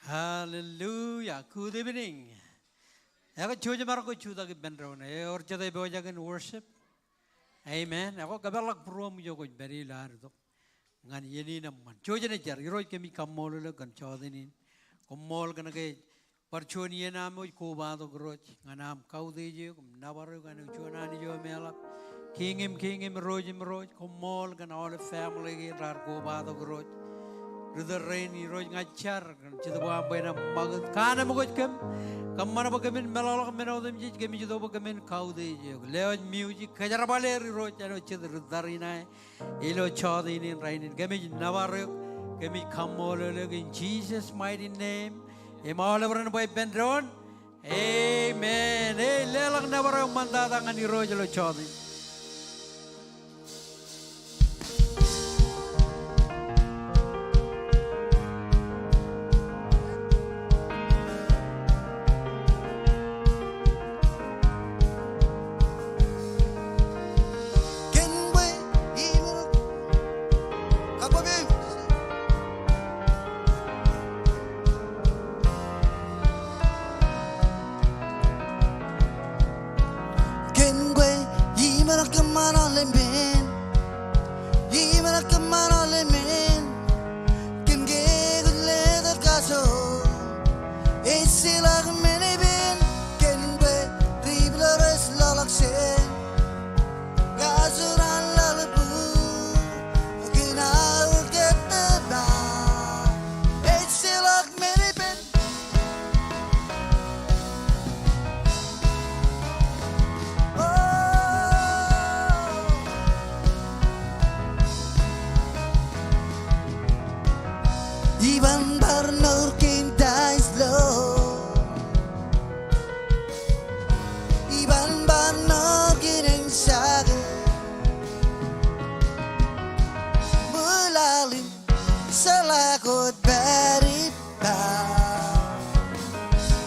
Hallelujah. Good evening. Ako chuja marako chuda ki benro na. Or chada iboja kan worship. Amen. Ako kabalak pruam yo ko beri lar to. Ngan yeni naman. Chuja na jar. Iroi kami kamol lo kan chada ni. Kamol kan ke parchoni ye nam ko ba to groj. Nganam kau deje kum nabaru kan chuna ni jo mela. Kingim roj. Kamol kan all family ki rar ko ba to groj. Brother Rainy Roy ngajar cita buat apa yang magut karena magut kemana bagaimana melalui kemana udah menjadi kami cita bagaimana kau deh lewat music kejar balik Roy cina cita Rina ilo cawat ini Rainy kami nawaru kami kamol lagi in Jesus mighty name emal lebaran boy Benron Amen lelang nawaru mandatang ani Roy lo cawat ini Iban barnor kinta islo Iban barnor kineng sage Mulalim salakot beripa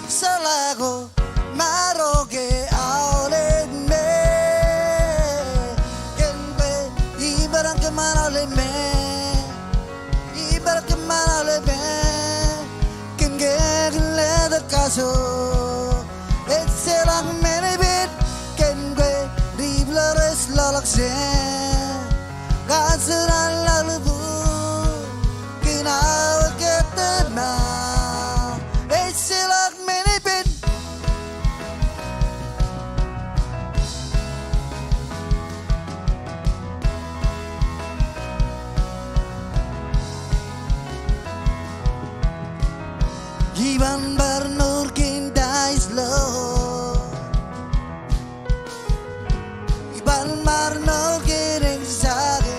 Salako maroke aulet me Kenpe ibarang kemana le me Ibarat kemana lebih Kim gele terkaso Etselang menebit Ken gue riblares lalak se Gaseran lalubu Kinawa ketema Etselang menebit Iban barnur kinta islo Iban barnur kineng sage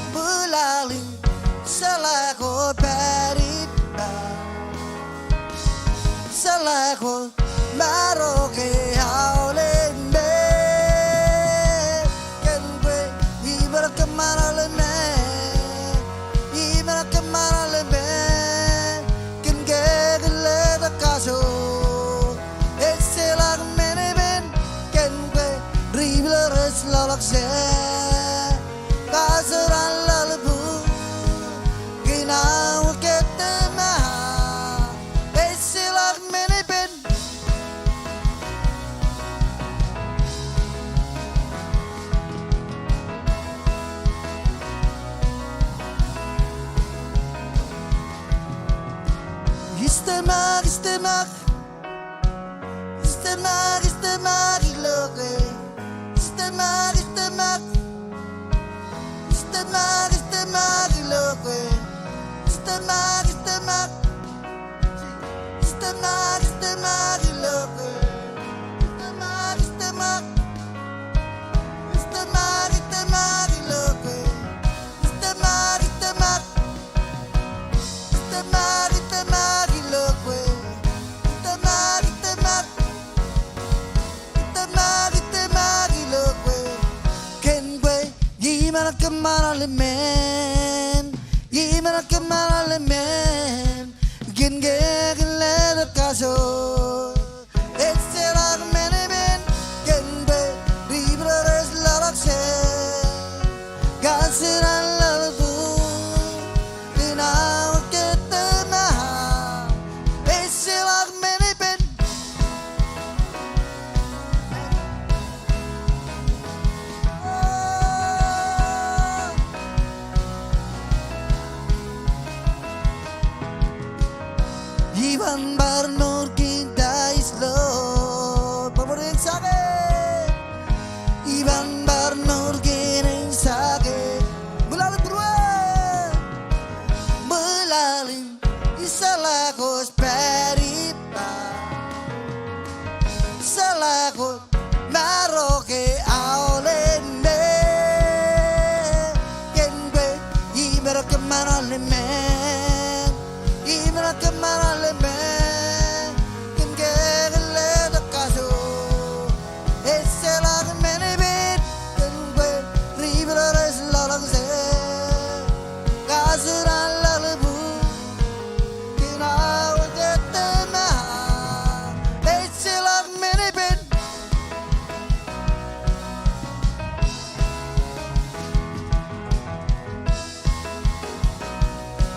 Bulaling salako peripa Salako maroke haulen be Kenwe ibarat kemana leme Ibarat kemana lebih Ken gele terkaso Etselang meneben Ken gue riblares lalak se Kaseran lalebu Kinawa ketema Etselang meneben Istemak iloke Istemak iloke Istemak iloke Istemak iloke Istemak iloke Kemana lemen Gin gele terkaso Etselang meneben Genbe riblares lalak se Gaseran lalu Dina con maro che aolende kenbe imero che manale men imero che manale men kenge le da caso e se la mene ben kenbe ribera res la la se casura la lebu kina wetema e se la mene ben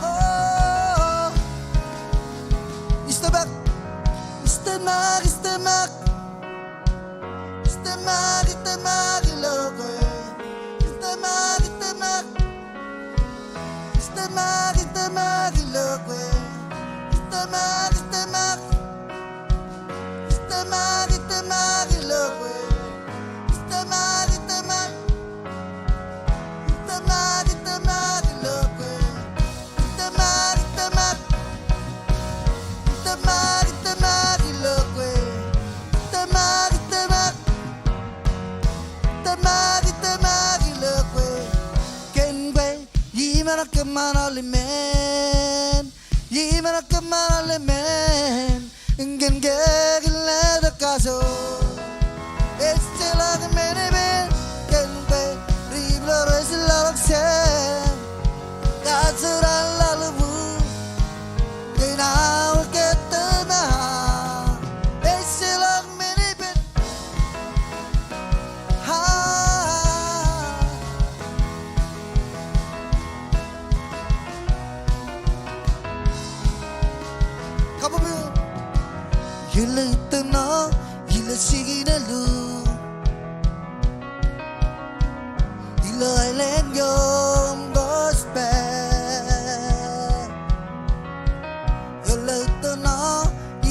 oh istemak istemak istemak istemak istemak logo istemak istemak istemak istemak logo istemak istemak istemak istemak logo istemak istemak istemak istemak logo istemak istemak istemak istemak logo istemak istemak istemak istemak logo kenwe yimana kemana lemen yimana kemana lemen ingen gegile da caso estela de menebe kenwe riblo res la lakse kasura la lubu kenau ketena estela menebe ha kabubu yilitna yilasiginalu ilailengom gospel yilitna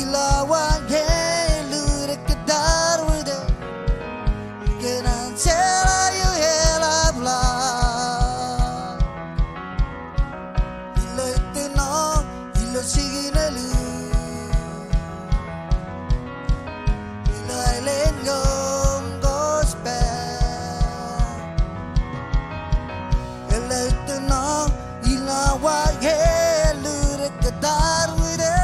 ilawangelu rekadar wide kenan sela you hela bla yilitna yilasiginalu ilailengom gospel yilitna ilawangelu rekadar wide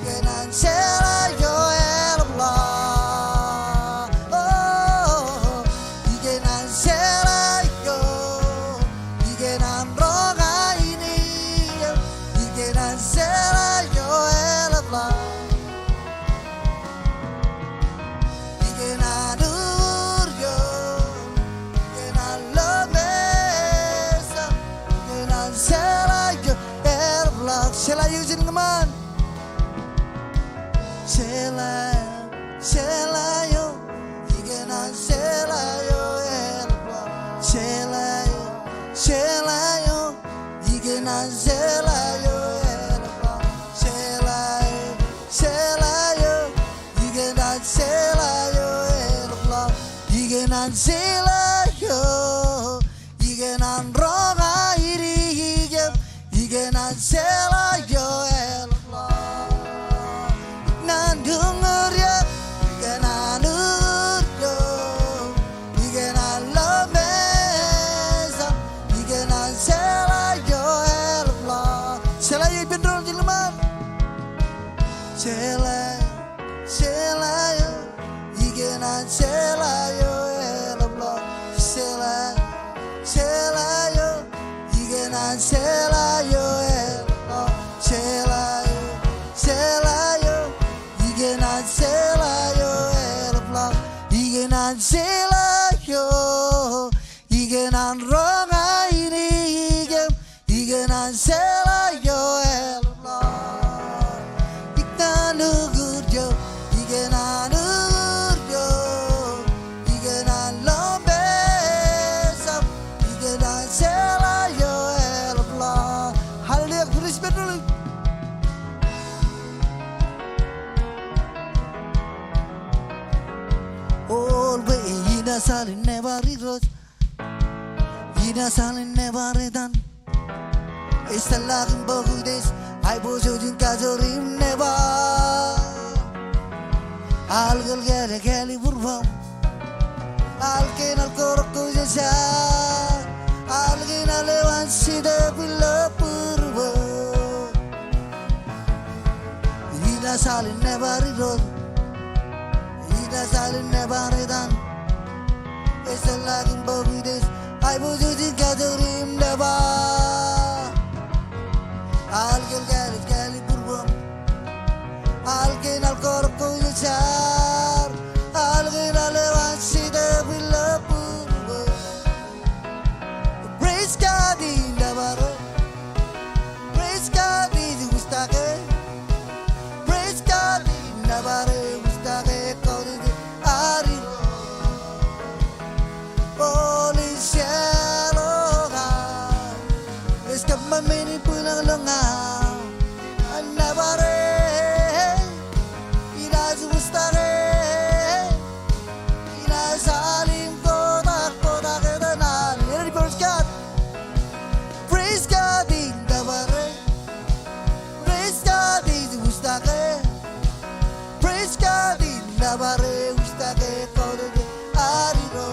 kenan sela you hela bla oh kenan sela yo kenan roga ini kenan sela yo hela bla kenan uryo kenan lomesa kenan sela yo hela bla sela you jin man sela yo kenan sela yo hela bla sela yo kenan sela yo hela bla sela yo kenan sela yo hela bla kenan sela yo kenan roga iri kenan sela yo hela bla nan dungur ya kenan uryo kenan lomesa kenan sela yo hela bla sela yo bendol jilman sela yo kenan sela yo hela bla sela yo kenan sela yo hela bla sela yo kenan sela yo hela bla kenan sela yo kenan roga ini kenan sela yo hela bla iktan lugurjo kenan urjo kenan lombesa kenan sela yo hela bla haleluya pulis betul olbe ina salin never ros ina salin never dan estalagin bogudes ay bozojin kazorim never Algal gele gele burvam Alkin al korku jasa Alkin alewan sida bila purva Ida salin nebari rod Ida salin nebari dan Esel laging babides Ay bujudin kadurim neba Algal gele gele burvam Alkin al korku jasa Alkin alewan sida bila purva Praise God in the barro Praise God in the ustake Praise God in the barro ustake Kauri de ari Holy Sheloga Eskama mini pulang longa Anabare Inaz ustake Salim kodak kodak edanan Everybody praise God in the barre Praise God in the ustake Praise God in the barre ustake kode de ariro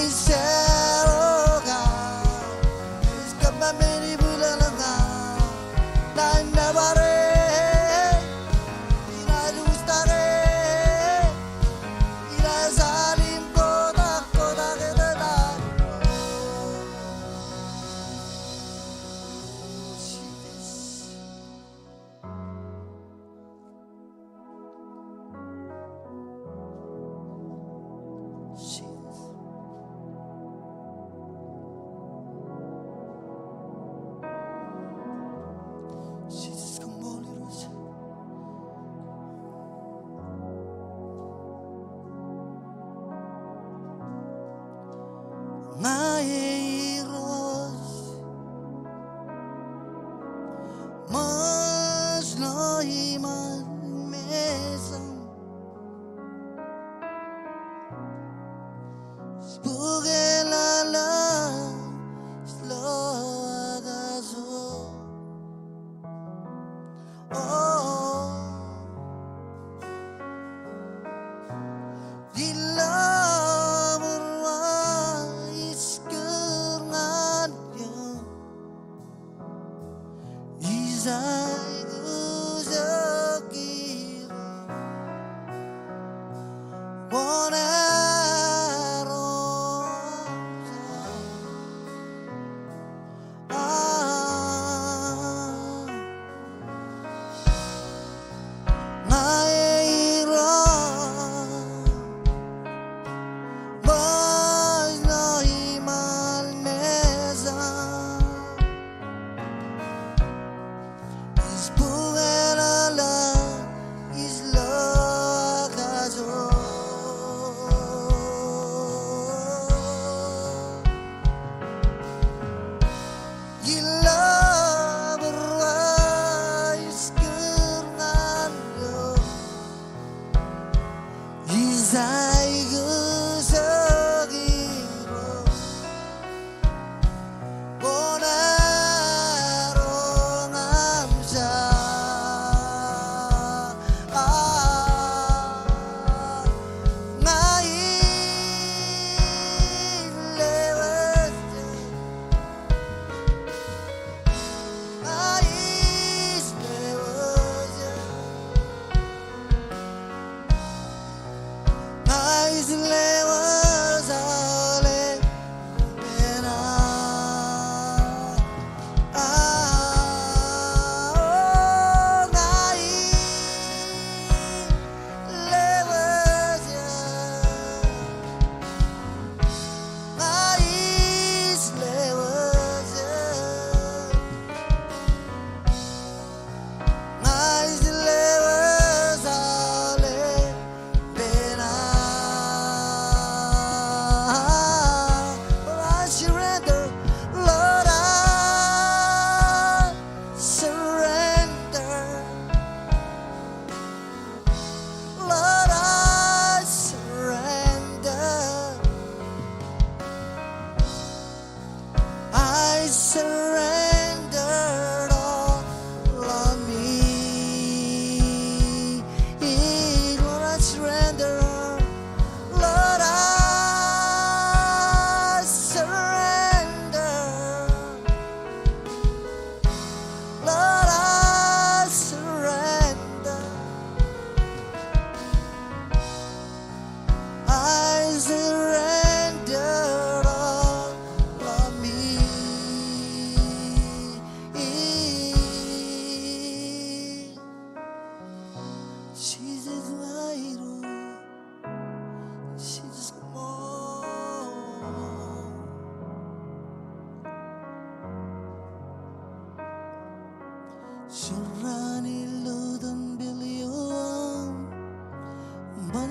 Isheroga Iskama meri bulalanga Nan the barre Jesus, come on, Lord. My heroes must know him and mason Spugela slow gaso Oh Isai guzakiri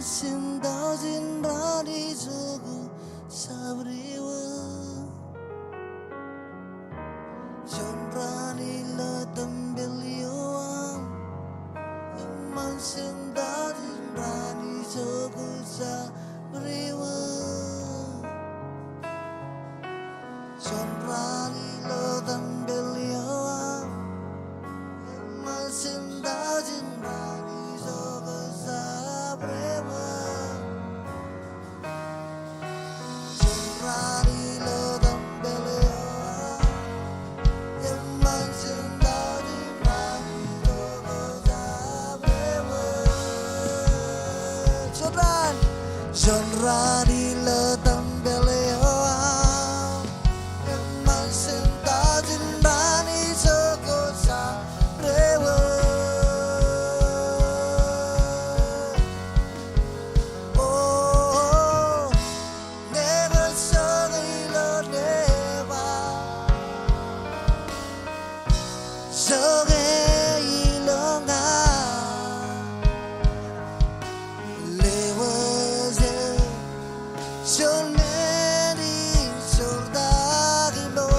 Sindauzin rani sogu sabriwa Sonrani la tambelioang Iman sindauzin rani sogu sabriwa Sonrani la tambelioang Iman sindauzin rani sogu sabriwa Sonrani la tambeleo Eman sentadin rani soko sa rewa Oh, never sorry lo neva Soge ilonga Sol meri sordagilo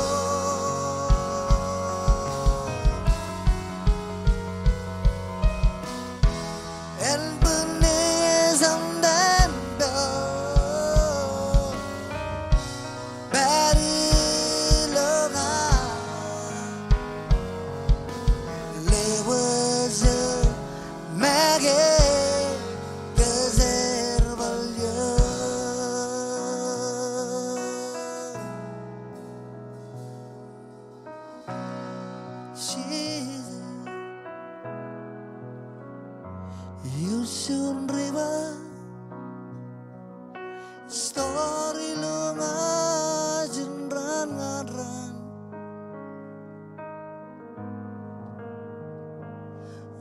El bunne zamdendo Bari loga Lewaze mage Yusun river story lunga jenran ngadran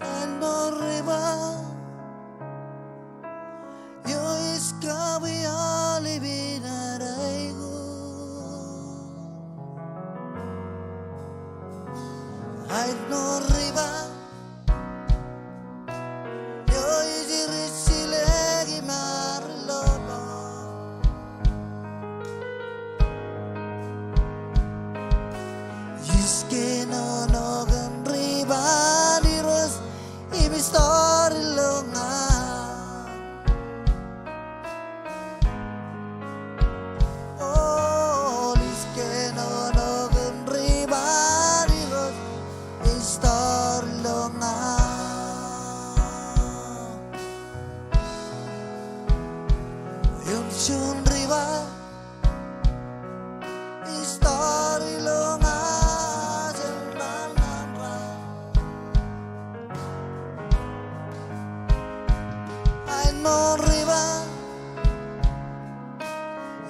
Ando river yo iskabi alibinaraigu Ando river Que no gan riba di ros ibi story longa Oh que no gan riba di ros ibi story longa Yung chun riba story longa non riva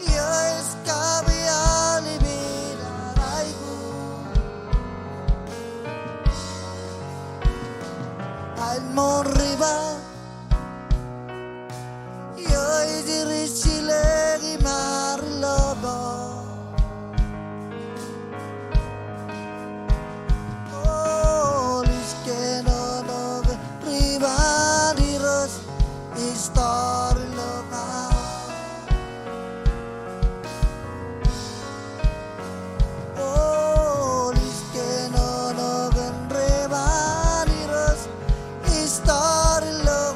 io escabi alibiraigu al non riva io dirisi legi marlobo oh que no riva di ros story longa Oh, que no gan reba ni ros story longa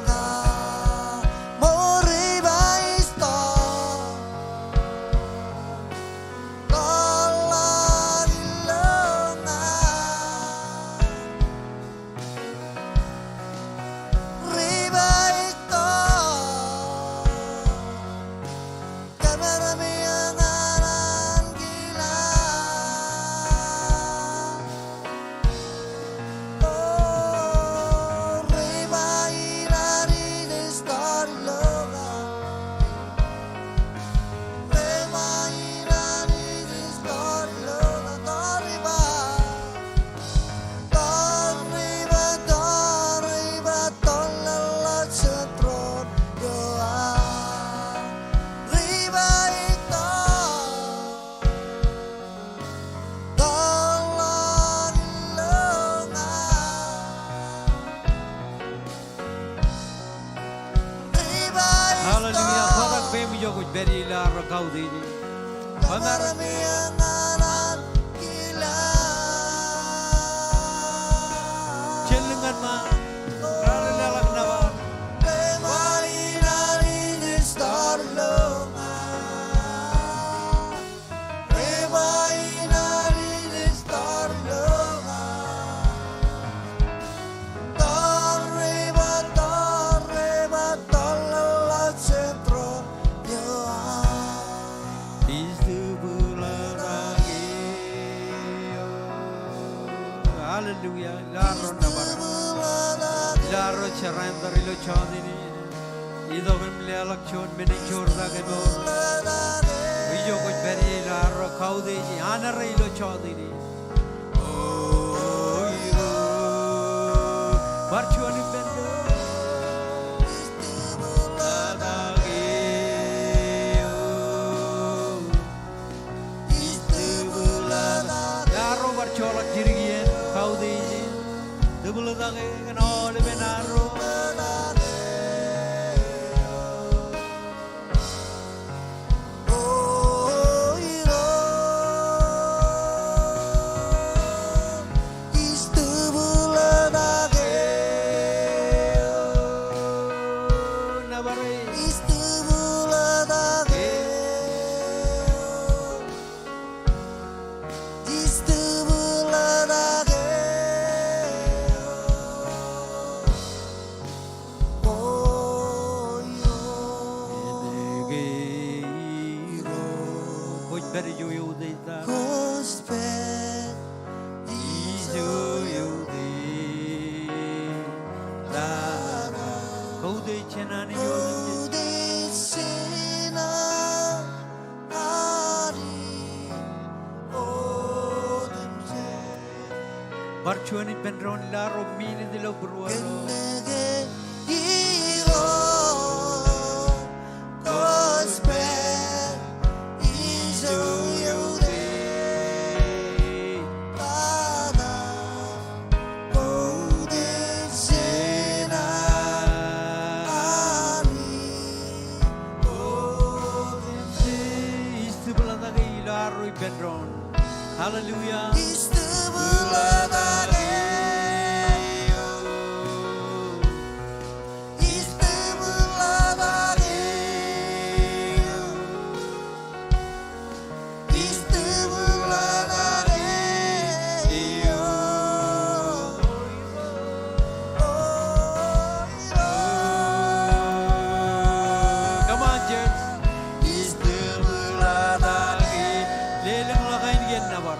Wiyo ko berila rakaw di. Marami ang aral kila. Chelengan ma. Raralalak na ba? Bemain arinis tarlonga. Bemain arinis tarlonga. Tarreba talalat sentro yoa. Hallelujah. Laro na ba? Laro charandar ilo chodini. Ido bemle alak chon meni chorda ke bo. Wiyo ko beri laro kaude ji anar ilo chodini. Oh yo. Barchuani bendo. Laro barcholak jirigien kaude ji. Double dage all benaro. Better you did that. Barchuani penron laro mini de lo bruaro. Hallelujah. Come on, church. Leleng lakain gen nabar.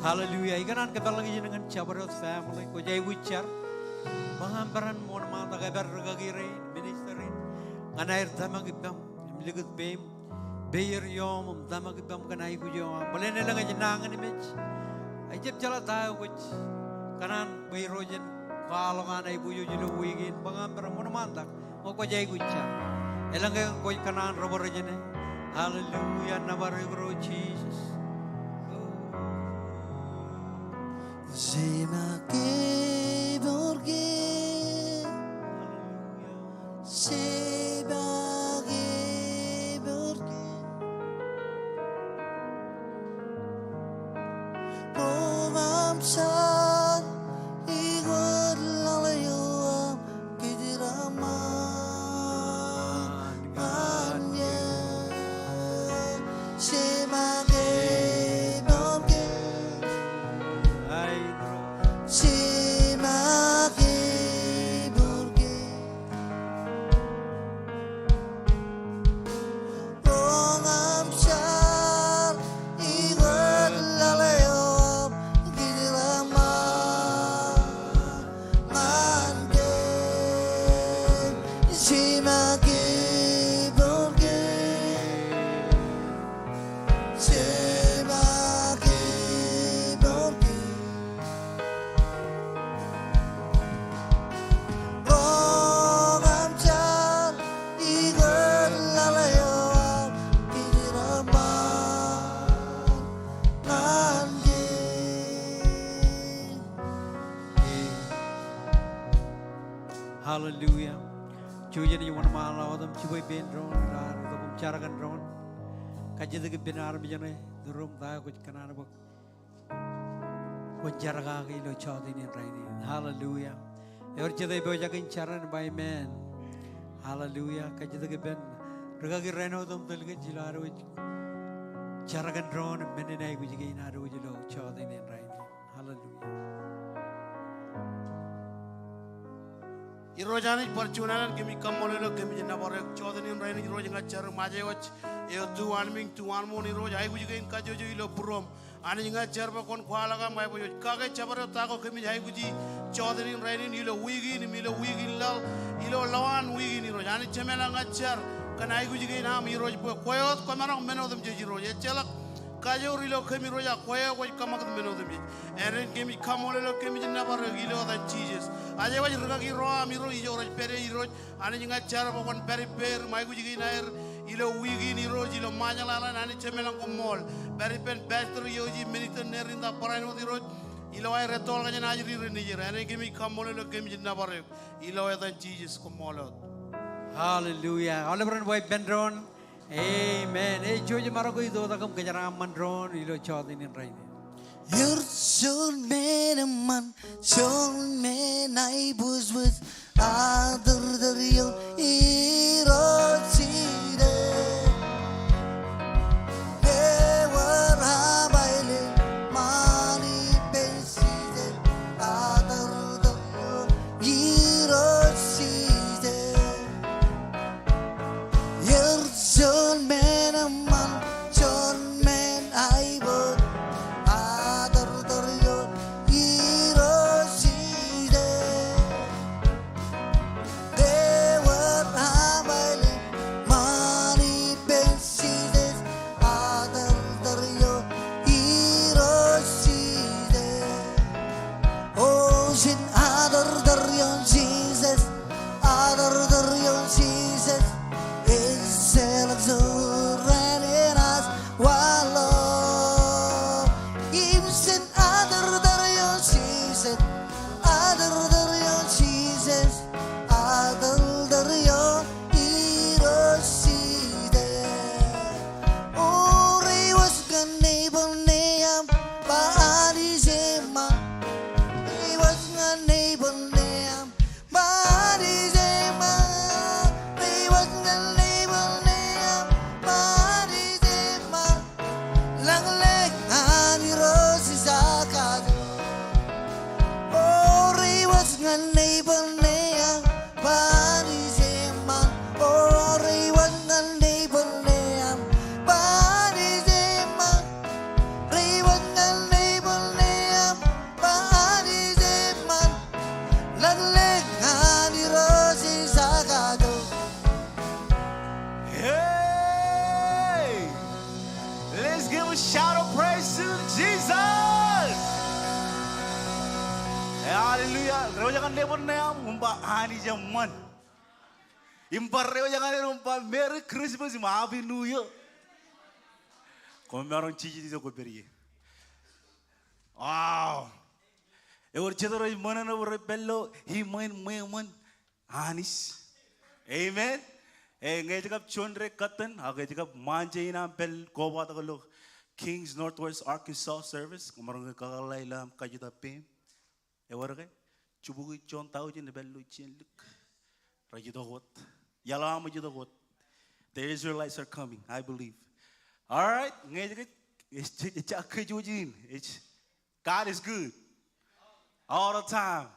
Hallelujah. Ikanan kita lagi dengan Chabarot family. Ko jay wichar. Mahambaran mo na mga tagabar gagire ministry. Nganair damag ibam. Imligut bem. Bayer yom damag ibam kanay ko yom. Balen na lang aja nangan image. Ay jeb jala tayo wich. Kanan bayrojen kalongan ay buyo jilo wigin. Mahambaran mo na mandak. Mo ko jay wichar. Elang ko kanan roborjen. Hallelujah. Nabarigro Jesus. Sema que porque seba que porque provamsan igual lalayo kidiraman anya sema que porque see Hallelujah. Chujani one mala them chiboy ben drone the charagan drone. Kajidaki binar bijane the room da which canabo. What jaragagi lo chodin in rain. Hallelujah. Urchade bojakin charan by man. Hallelujah. Kajidaki ben Ragagi reno them the Gilar which charagan drone and menina which again are ujilo chodin in rain. Hallelujah. ఈ రోజానికి పరచునాలని కిమి కమ్మోలలో కిమి జనబరే చోదని rainy ఈ రోజు గచ్చారు మాజే వచ్చి ఏ Tuan Ming Tuan మోని రోజు I గుజిగే in కజోజు ఇలో పురోం అని ఇంగా చర్బ కొన్ ఖాలగా my బో కాగే చబరే తాకో కిమి high గుజి చోదని rainy ఇలో ఉయిగి ని మిలో ఉయిగి లాల్ ఇలో లవాన్ ఉయిగి ని రోజు అని చెమేలా గచ్చారు కన ఐ గుజిగే నామ్ ఈ రోజు కోయోత్ కొమరం మెనోదం జేజి రోజు ఎచ్చల Kajorilo kemi roja koya ko kamak meno demi eren kemi kamolelo kemi nabar gilo da Jesus aje waj rugagi ro amiro ijo roj pere iroj ani jinga chara bon pere per mai guji nair ilo wigi ni roj ilo majala ani chemelang ko mol pere pen pastor yoji minute nerinda parano di roj ilo ay retol ga na ajri ni jere eren kemi kamolelo kemi nabar ilo da Jesus ko molot. Hallelujah. All over boy Bendron. Amen. Hey, George Marago is the come Gajaram Mandron, Ilo Chodin in rain. You're so man a man, so man I was with other the real hero. Never have I lived money pensive, other the hero. John man a man, John man I would other the hero see they were having money pensives, other the hero see ocean other the Jesus, other the Jesus. Serenas walo imsen other than Jesus, other than Jesus, other than hero see oh he was neighbor name body zema he was neighbor name body zema he was neighbor name body zema or he was a neighbor name body zema he was a neighbor name body zema lagle ani rosi sagado hey let's give a shout of praise to Jesus. Hallelujah. Reo jangan lebon neam umpa hari zaman. Impar reo jangan umpa Merry Christmas Happy New Year. Kau merong cici di sana beri. Wow. Eor cedera roi mana na roi bello hi main anis. Amen. Ngai jagab chondre katan agai jagab manje ina bel koba tagalo Kings Northwest Arkansas Service. Kau merong kagalai lam kajuta pem. Ewarga, cubugi John tahu je nebelu cienluk, rajudogot, yalam rajudogot. The Israelites are coming, I believe. All right, ngejek, it's a kejujin. It's God is good, all the time.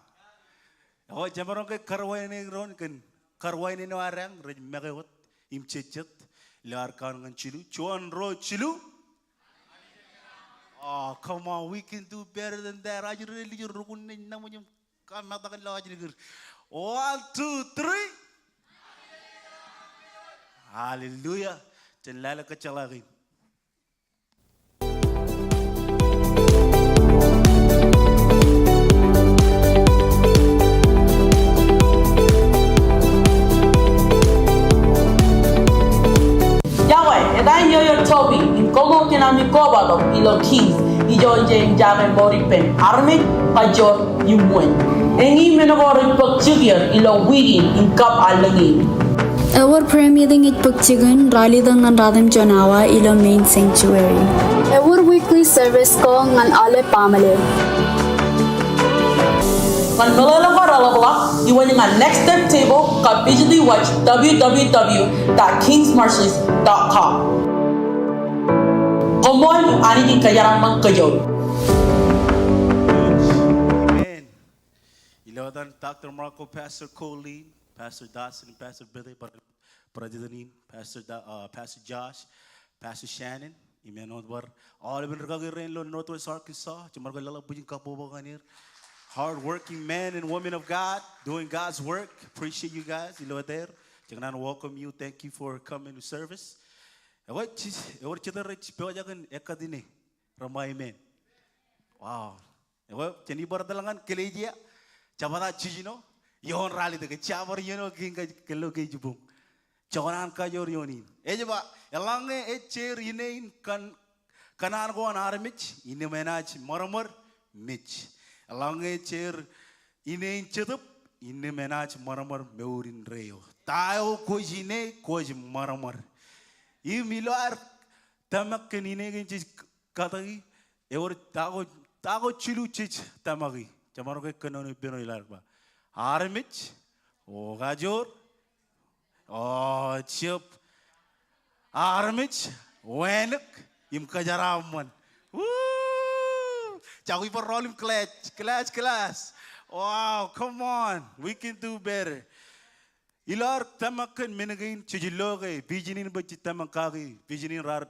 Oh, jamarong ke karwai ni ron kan, karwai ni orang, rej megagot, im cecet, liar kan ngan cilu, cuan ro cilu. Oh, come on, we can do better than that. I really rukun ni namunyam kan mata kan lawa jadi. 1, 2, 3. Hallelujah. Cenlala kecelakin. Yahweh, and I hear your Toby in Kogo Kinami Kobalo, Ilo Kings, Ijo Jane Jame Moripen, Army, Pajor, you win. Engi menagor pagsigyan ilo wigin in kap alagin. Our prayer meeting at Pagtigan, rally ng Radam Jonawa, ilo main sanctuary. Our weekly service ko ngan ale pamale. Kan malala paralabla, iwan nga next step table ka visually watch www.kingsmarshes.com. Komoy ani kayaran mang kayo. Amen. Ilawadan Dr. Marco, Pastor Colleen, Pastor Dawson, and Pastor Billy, Pastor Josh, Pastor Shannon. Amen. All of them Northwest Arkansas. Hard-working men and women of God doing God's work. Appreciate you guys. Jangan welcome you. Thank you for coming to service. Wow. Jadi berdalangan keleja. Cabara cijino. Yon rally deke. Cabar yono kinga kelo ke jubung. Cabaran kayor yonin. Ejaba. Elange chair inein kanan go an armich. Ine menaj maramar mich. Elange chair inein chetup. Ine menaj maramar meurin reo. Tayo kojine koj maramar. I milar tamak kenine gencis katagi. Ever tago chilu chich tamagi. Chamaro ke kanoni peno ilarba. Armich, Gajor, Chip, Armich, Wenek, Imkajaraman. Woo! Chawi for rolling class. Wow, come on. We can do better. Ilar tamakan menagain chijiloge, visionin bachi tamakagi, visionin rar.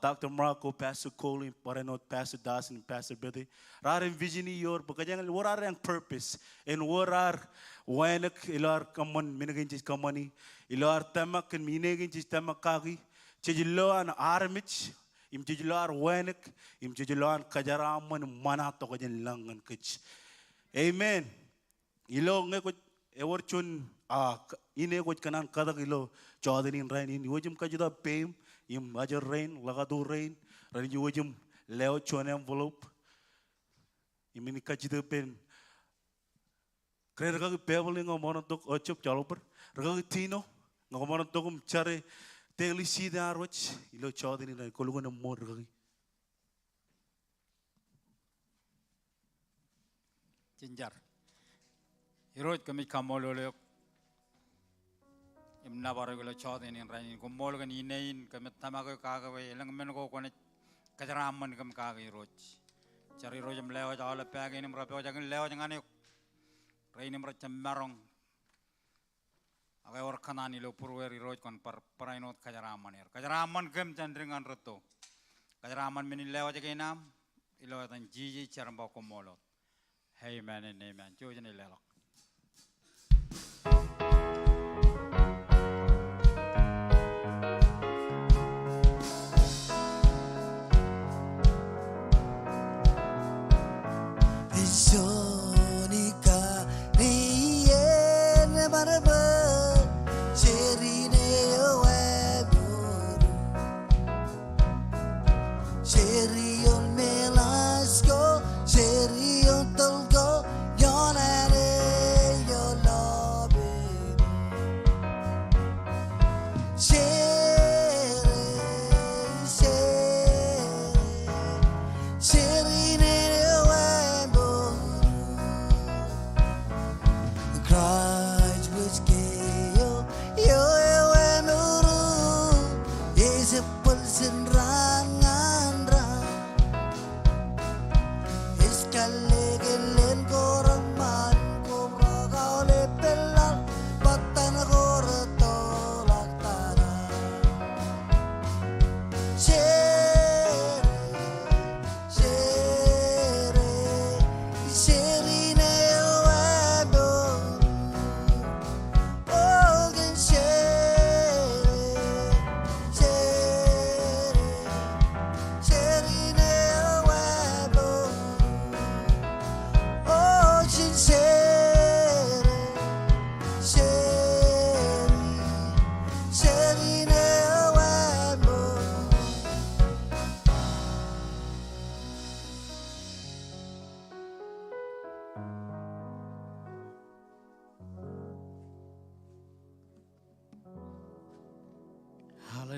Dr. Marco, Pastor Colin, Paranot, Pastor Dawson, and Pastor Billy. Rare vision your pagkajang what are ang purpose and what are wanak ilar kaman minagin jis kamani ilar tamak and minagin jis tamakagi chijilo an armich im chijilo ar wanak im chijilo an kajaraman manato kajan langan kich. Amen. Ilo ngekot ewer chun ine kot kanan kadak ilo chawdinin rain in wajim kajuda pem. Im ajar rain, lagado rain, rani juwajum leo chone envelope. Imini kajida pen. Kaya ragagi pebble nga monotok ochop chaloper. Ragagi tino nga monotokum chare tegli sida arwach ilo chawdi ni na kolugo na mo ragagi. Jinjar. Hirot kami kamololok. Imna baragula chawdin in rain kumol gan inain kami tamago kagaway lang men ko konet kajaraman kam kagay roch chari rojam lewa jawala pagin im rapo jagan lewa jangan rain im racham marong agay or kanani lo purweri roch kon parainot kajaraman kam chandringan roto kajaraman menin lewa jaganam ilo tan jiji charamba kumolot. Amen and amen. Jojan ilelok. Sonika niyen maraba cherine weburu cherion melasco cherion tolgo yonare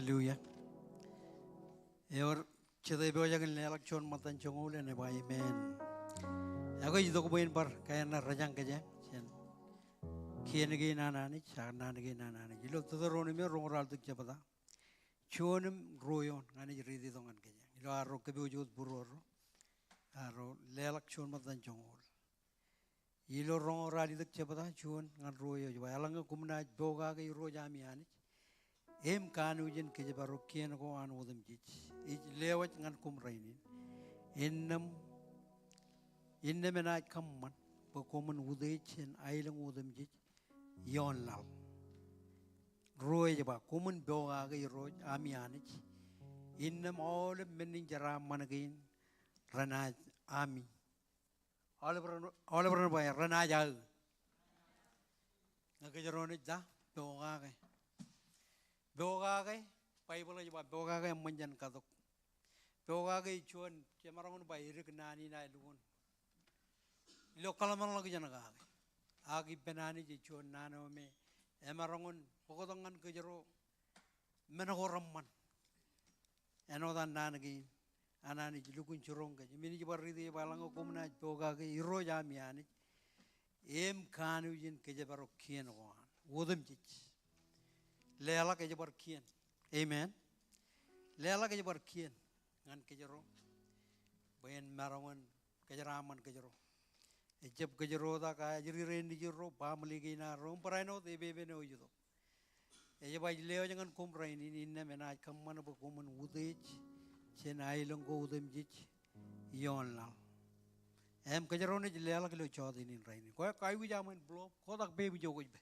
Hallelujah. Eor chede bojagan lelak chon matan chongule ne bai amen. Ako itu ko bain par kaya na rajang kaje. Kian ge na nani cha na ge na nani. Ilo tu roni me rong ral tuk japada. Chonim royon ngani ridi dongan kaje. Ilo aro kebi ujud buroro. Aro lelak chon matan chongul. Ilo rong ral tuk japada chon ngan royo jwa. Alang kumna boga ge rojami ani. Em kanujin keje baru kian ko an udam jij. Lewat ngan kum rainin. Innem menai kamman. Pakoman udechin ailang udam jij. Yon lal. Roy jaba kumun boga ge roj ami anich. Innem all mening jaram managin ranaj ami. All by ranaj. Nagajaronit da boga ge. Boga ge Bible jaba boga ge manjan kadok. Boga ge chuan kemarangun by rignani na lugun. Lokalaman lagi janaga. Agi penani ji chuan nano me emarangun pokotangan kejero menagoramman. Enodan nanagi anani ji lukun churong ke. Mini jibari di balango kumna boga ge iro jamiani. Em kanu jin kejebaro kien wan. Wodem ji. Lela kejebar kien. Amen. Lela kejebar kien. Ngan kejero. Bayan marangun kejeraman kejero. Ejab kejero da ka jiri rendi jiro pamli gina rom paraino de bebe no yudo. Ejaba leo jangan kum raini inna mena kamman bo kumun udej chen ailong go udem jij yon la. Em kejero ne lela kelo chodi nin raini. Ko kai wi jaman blo ko dak bebe jogo be.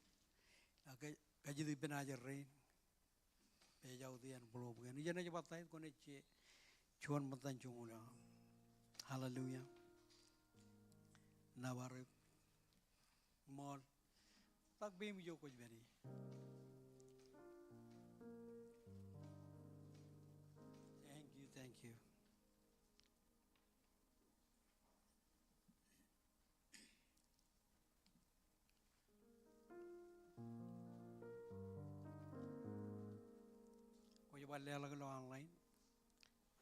Ake kajidi benajar rain. Be jaudi an blo be. Ni jana jaba tain ko ne che chuan matan chungula. Hallelujah. Navarre mall tak bem jo kuch beri thank you ko jaba lela lo online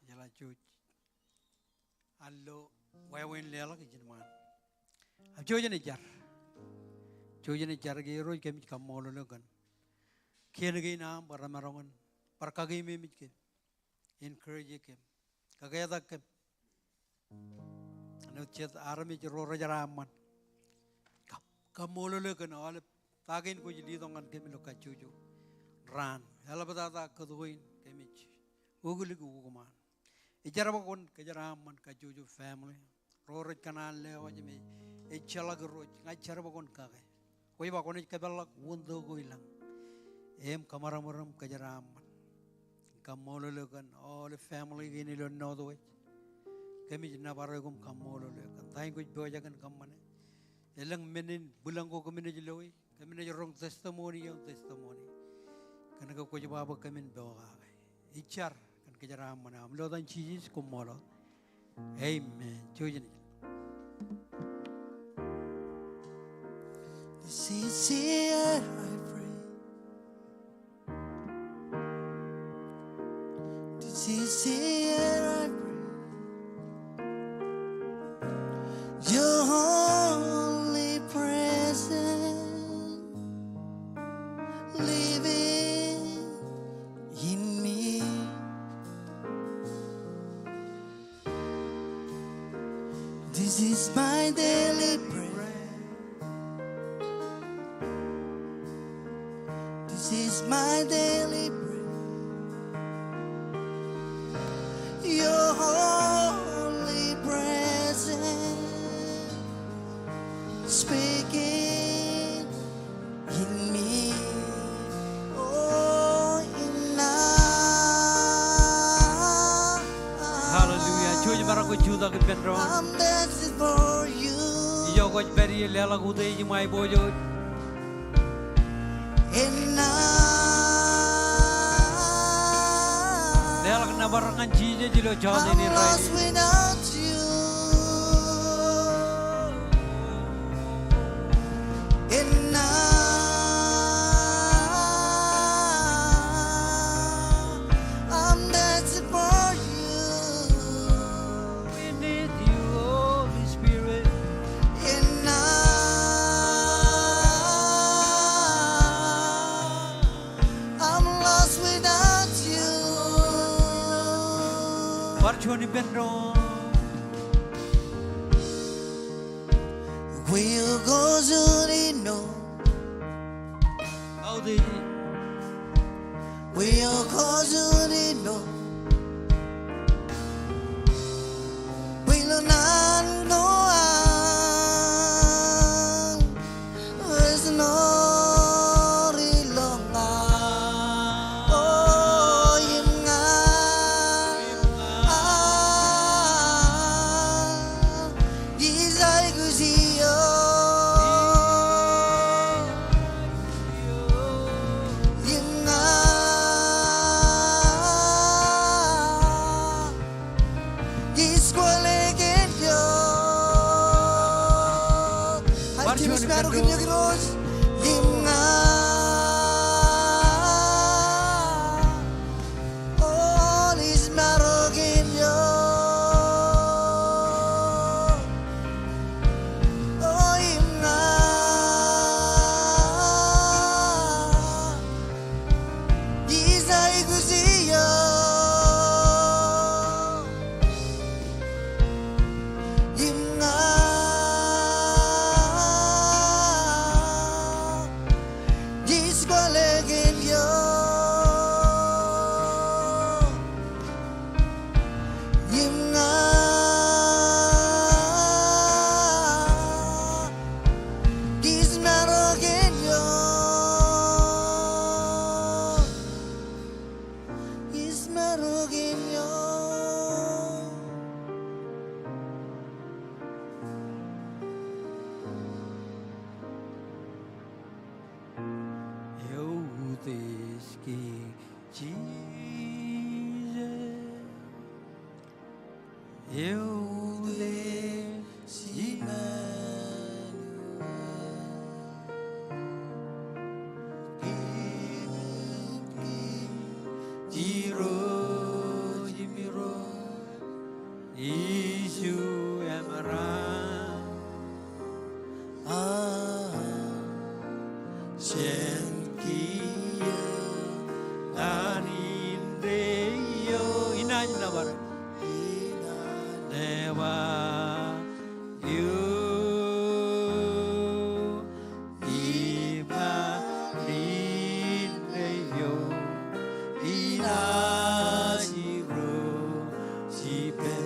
jala chuch allo waywin lela ke jinman Jojen jar ge roi kemi kamolo logan kien ge na baramarongan parkagi me mitke encourage ke kagaya ke anu chet arami ro rajaraman kamolo logan all tagin ko jili dongan kemi lo kachuju ran hala badata kaduin kemi uguli guguman ijaraba kon kajaraman kachuju family ro raj kanal le wajme Echalag roj ngajar bakon kage koi bakon ikabelak wundo goilang em kamaramuram kajaraman kamolologan all family gini lo no do kami jinna baragum kamolologan tain ko bojagan kamane elang menin bulang ko kami jiloi kami na jorong testimony yung testimony kana ko jababa kami boga ichar kan kajaraman am lo dan chijis kumolo amen chojini Sincere, I pray. Sincere, I pray. Your holy presence living in me. This is my daily prayer. This is my daily bread. Your holy presence speaking in me. Oh, in love. Hallelujah. Chuj barang ko juda ke pendro. I'm dancing for you. Iyo ko beri lela gudei mai bojo. Lela na barangan jije jilo chode ni I'm lost rai. without you. And now Parchoni Benro. We'll go soon, no. Audi. We'll go soon, no. We'll not go on. There's no long oh, you these I could see you.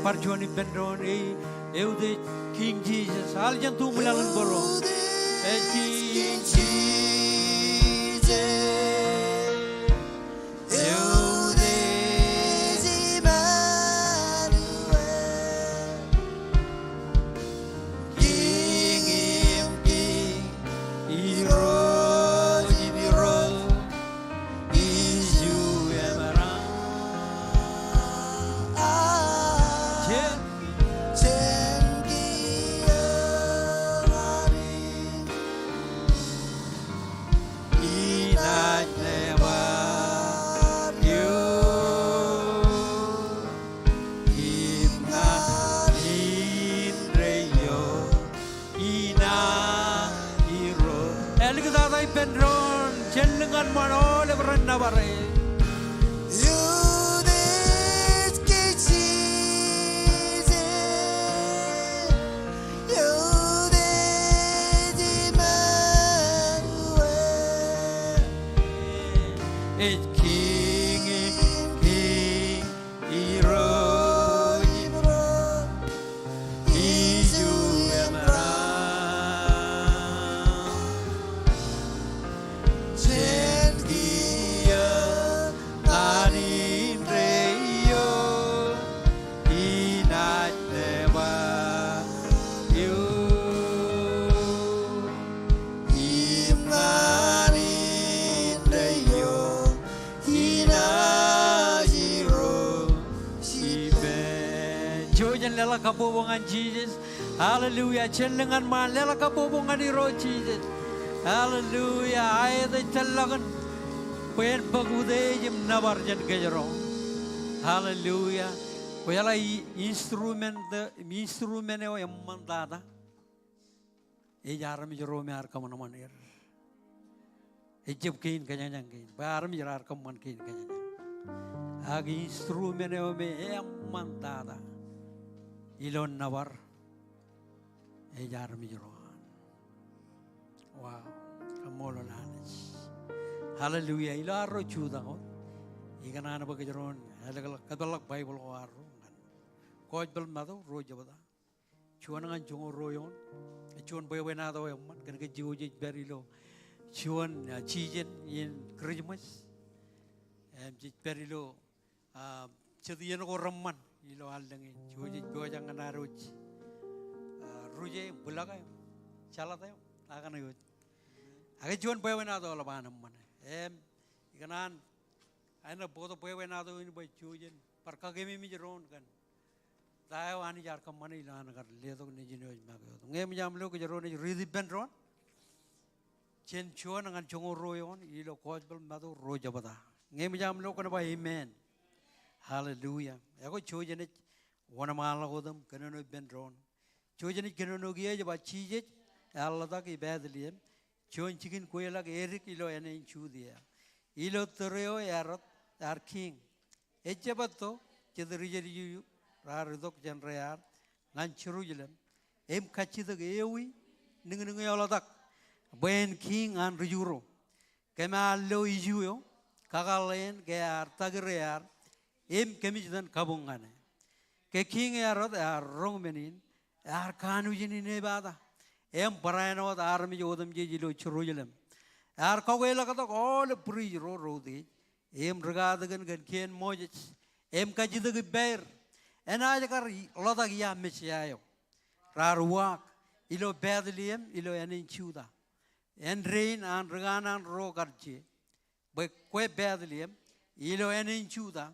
Parchoni Benro. Eu de King Jesus. Aljan tu mulalan boro. King Jesus. Eu de Benron, Chellingan Mano, Lebran Navarre. Lela kabobongan Jesus. Hallelujah. Chellengan man lela kabobongan iro Jesus. Hallelujah. Ayat cellagan pen bagude jim nabarjan kejero. Hallelujah. Koyala instrument o yamman dada. E jaram jero me ar kaman manir. E jeb kain kanyang kain. Baram jarar kaman kain kanyang. agi instrumen ome mantada ilon nawar jar mi joran. Wow, kamolo lanes. Hallelujah. Ilaro chuda ko. Ikanana ba kajaron? Halagalak kadalak Bible ko aro. Koj bel mado roja bada. Chuan ngan jungo royon. Chuan boy wena do yam. Kan ke jiwo jej berilo. Chuan chijen in Christmas. Jej berilo. Chedian ko ramman. Ilo halangin. Jiwo jej boy jangan aroj. Ruje bulaga. Chala tayo. Akan ayot. Aga chuan boy wena do labanam man. Ikanan. Aina bodo boy wena do ini boy chujen. Parka gemi mi jeron kan. Tayo ani jar kam mana ilan agar ledo ni jino mago. Ngem jam lo ke jeron ni ridi benron. Chen chuan angan chongo royon ilo kojbel mado roja bada. Ngem jam lo kana ba amen. Hallelujah. Ako chujen ni wana mala godam kana no benron. Chujen ni kana no giya jaba chije Allah tak ibadaliyem. Chuan chicken koyala ke erik ilo ene inchu dia. Ilo tereo yarot king. Ejabato chedri Raridok janrear ngan churujilem kachidak ewi ning yoladak ben king an rujuro kema lo ijuyo kagalen ke tagrear kemijidan kabungane ke king yarot rong menin kanujini nebada parayanot armi jodam jejilo churujilem kawela kadak all pri rodi regadagan gan ken mojich kachidak bear Ena jakar loda giya mesyayo. Raruak ilo bedliam ilo enin chuda. En rain an reganan ro karche. Be kwe bedliam ilo enin chuda.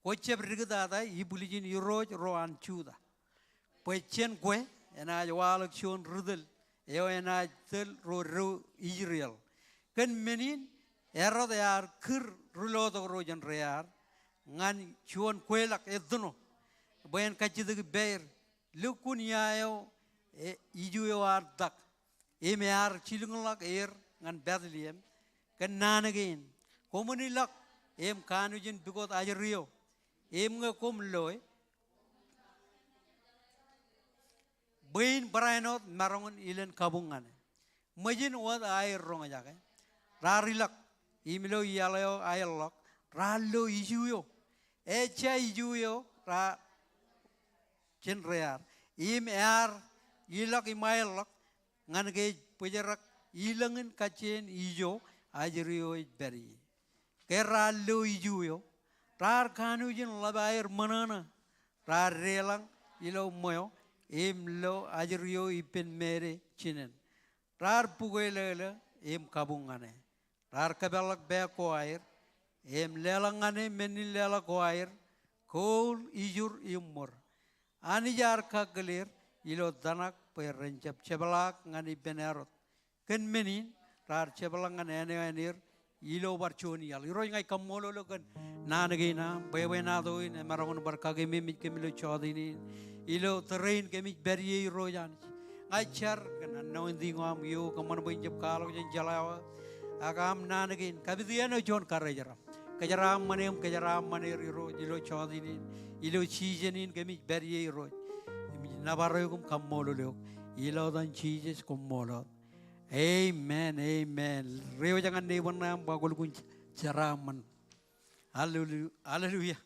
Koche brigada ibulijin yuroj ro an chuda. Pe chen kwe ena jawalak shon rudel. Eo ena tel ro Israel. Ken menin erod yar kir rulodo ro jan rear. Ngan chuon kwelak edno. Bayan kachidak bear lukun yayo ijuyo ardak ar chilungulak ngan bedliam kan nanagain komunilak kanujin bikot ajariyo nga kumloy bayin barayanot marangon ilan kabungan majin wad air rong ajake rarilak imilo yalayo ayalok ralo ijuyo echa ijuyo ra Chen rear ilak imailak ngan ge pujarak ilangin kachen ijo ajrio beri kera lo ijuyo rar kanujin labair manana rar relang ilo moyo lo ajrio ipen mere chinen rar pugele kabungane rar kabelak be ko air lelangane menil lela ko air kol ijur imur Anijar kagalir ilo danak perencap cebalak ngani benerot ken menin rar cebalak ngani enir ilo barchoni al iro ngai kamolo lo kan nanagina bewe na do in marangon barkage mimit kemilo chodini ilo terrain kemit berie iro jan ngai char kan no indi ngam yo kaman benjep kalo jen jalawa agam nanagin kabidiano jon karajara kajaram maner iro ilo chodini ilo chijenin kemi berie ro nabarro kum kamolo lo ilo dan chijes kumolo amen reo jangan nebon nam bagol kun ceraman hallelujah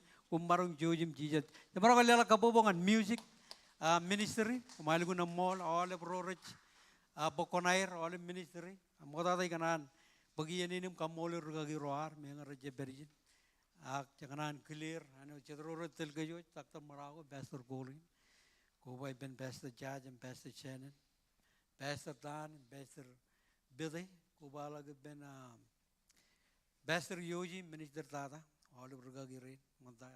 marung jojim chijes marung lela kabobongan music ministry malugun mall all prorech bokonair all ministry moda dai kanan bagian ini kamolo rugagi roar mengar je berjin janganan clear ano cedro tel gayo takta marago pastor golin ko bay ben pastor judge and pastor Shannon pastor Dan pastor Billy ko balag ben pastor Yoji minister tada all burga gire manda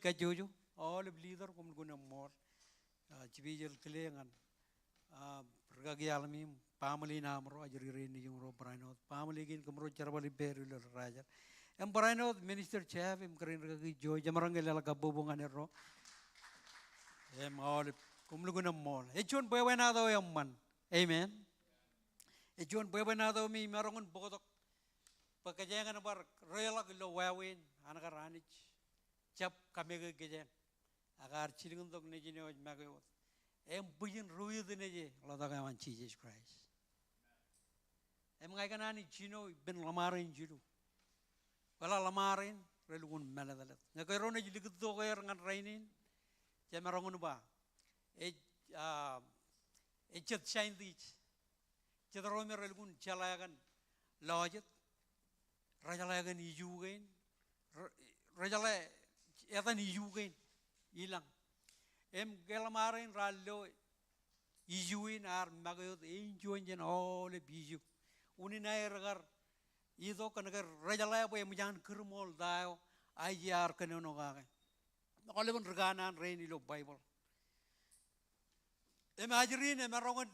kajojo all leader kum guna mor cibijel kelengan burga gialmi family namro ajri ni jungro brainot family gin kumro charbali berul raja Embarano minister chef kering ragi joy jamarang lela kabubungan ero all kumlugun mall echon bewenado yamman amen echon bewenado mi marangon bokodok pagkajangan bar rela lo wawin anagar anich chap kamega gejen agar chilung dog neji ne oj magayot em buyin ruyu de neji ladaga wan Jesus Christ em ngai kanani chino ben lamarin jiru wala lamarin relugun meladalet ngagai rone ji ligud do gayer ngan rainin jamarong ba e chat shain dich chadaro me relugun chalagan lojet rajalagan ijugain rajala etan ijugain ilang em gelamarin rallo ijuin ar magayot injuin jen ole biju uninay ragar ido kanagar rajala boy mujan kermol dayo ayar kanono gage ole bon reganan rein ilo bible em ajrin em rongon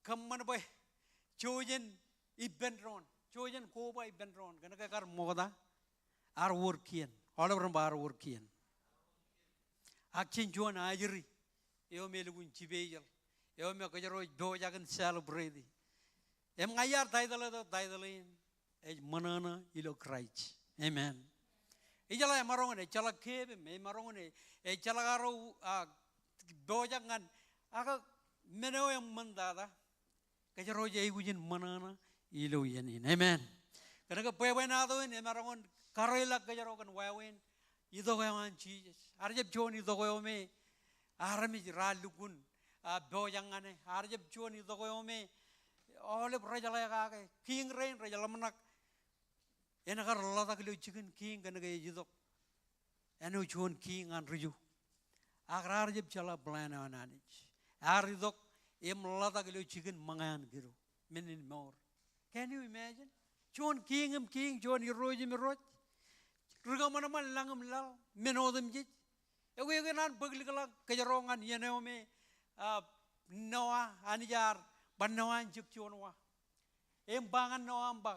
kamman boy chojen ibendron chojen ko boy ibendron kanaga kar moda ar workien ole bon bar workien akchin jon ajri yo melugun chibeyal yo me ko jaro do jagan celebrate em ngayar daidalin ej manana ilo Christ amen ijala marongon e chala kebe me marongon e chala garo do jangan aga meneo yang mandada ka jaro je igujin manana ilo yenin amen kana ka pebena do ne marongon karela ka jaro kan wawen ido ga man Jesus arjeb joni do go me arami ralugun do jangane arjeb joni do go me ole rajala ga king rain rajala manak enagar lada kilo chicken king kana ga yidok eno chon king an riju agrar jeb chala blana ananich aridok em lada kilo chicken mangan giro menin more can you imagine chon king chon irojim roj ruga mana man langam lal menodem jit ewe ganan baglikala kajarongan yenome noa anijar banawan juk chonwa em bangan noam ba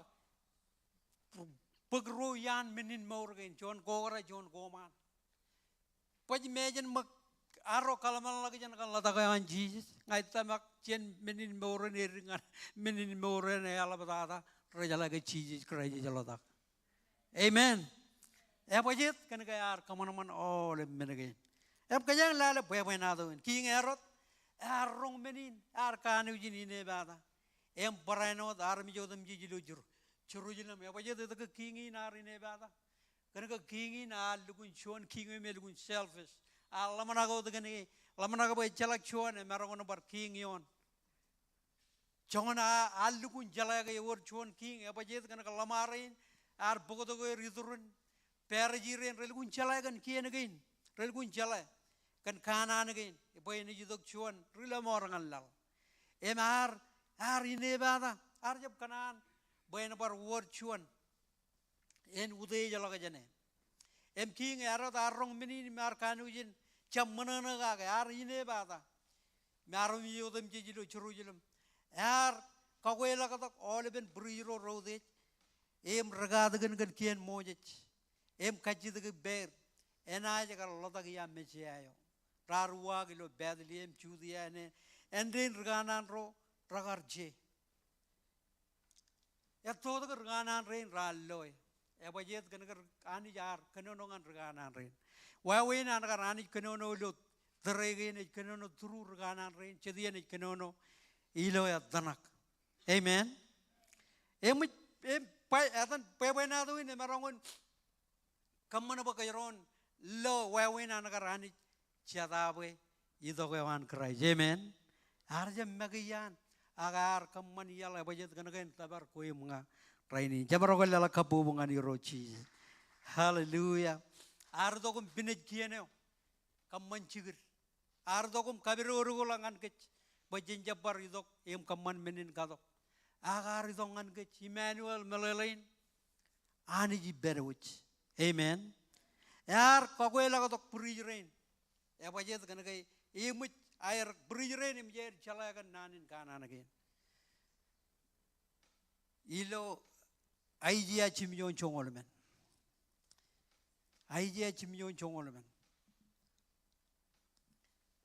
pagro yan menin more gain chon gora chon goman paj mejen mak aro kalaman lagi jan kan lata kayan Jesus ngai tamak chen menin more ne ringan menin more ne ala batata rajala ke Jesus Christ jalota amen e pajit kan kayar kamaman ole menagain e kajang lala buenado king erot arong menin ar kanu jini ne bada em parano armi jodam jijilu juru Jerusalem ya wajah itu ke kingi nari ne bada karena ke kingi na lugun chuan kingi me lugun selfish lamana kau tu kene lamana kau boleh jalak chuan merong bar kingi on jangan lugun jalak ke war chuan king ya wajah itu karena ke lamarin ar bogoto ke riturun perjirin relugun jalak kan kian again relugun jalak kan kanan again boleh ni jidok chuan rila orang Allah ar ini bada ar jab kanan boleh nabar war chuan en uday jalak jane em king erot arong meni mar kanujin cham manana ga ar ine bada marum yodem jijilo Jerusalem ar kawela katak oleben briro rode em ragadagan gan kian mojech em kajideg ber enaja kal lotak ya mechiayo raruwa gilo bedliem chudia ne endin raganan ro ragarje ya todo raganan rein ralloy e bajet gan ani jar kanonongan raganan rein wawen an garani kanono lo teregen kanono turu raganan rein chedien kanono ilo ya danak amen em pai atan pebena do ne marongon kamana bakayron lo wawen an garani chadawe idogewan krai amen arja magayan agar kaman yala bajet gan tabar koy mga raini jabarogol la kapu bungan irochi hallelujah ardogum binej kieneo kamman chigir ardogum kabiro urugolangan kech bajen jabar idok em kamman menin kadok agar idongan kech Emmanuel melelain ani ji berwich amen yar kogoela kadok purirein ya bajet gan kay imut air purirein imjer chalagan nanin kanan again ilo Aijia chimyon chongolmen. Aijia chimyon chongolmen.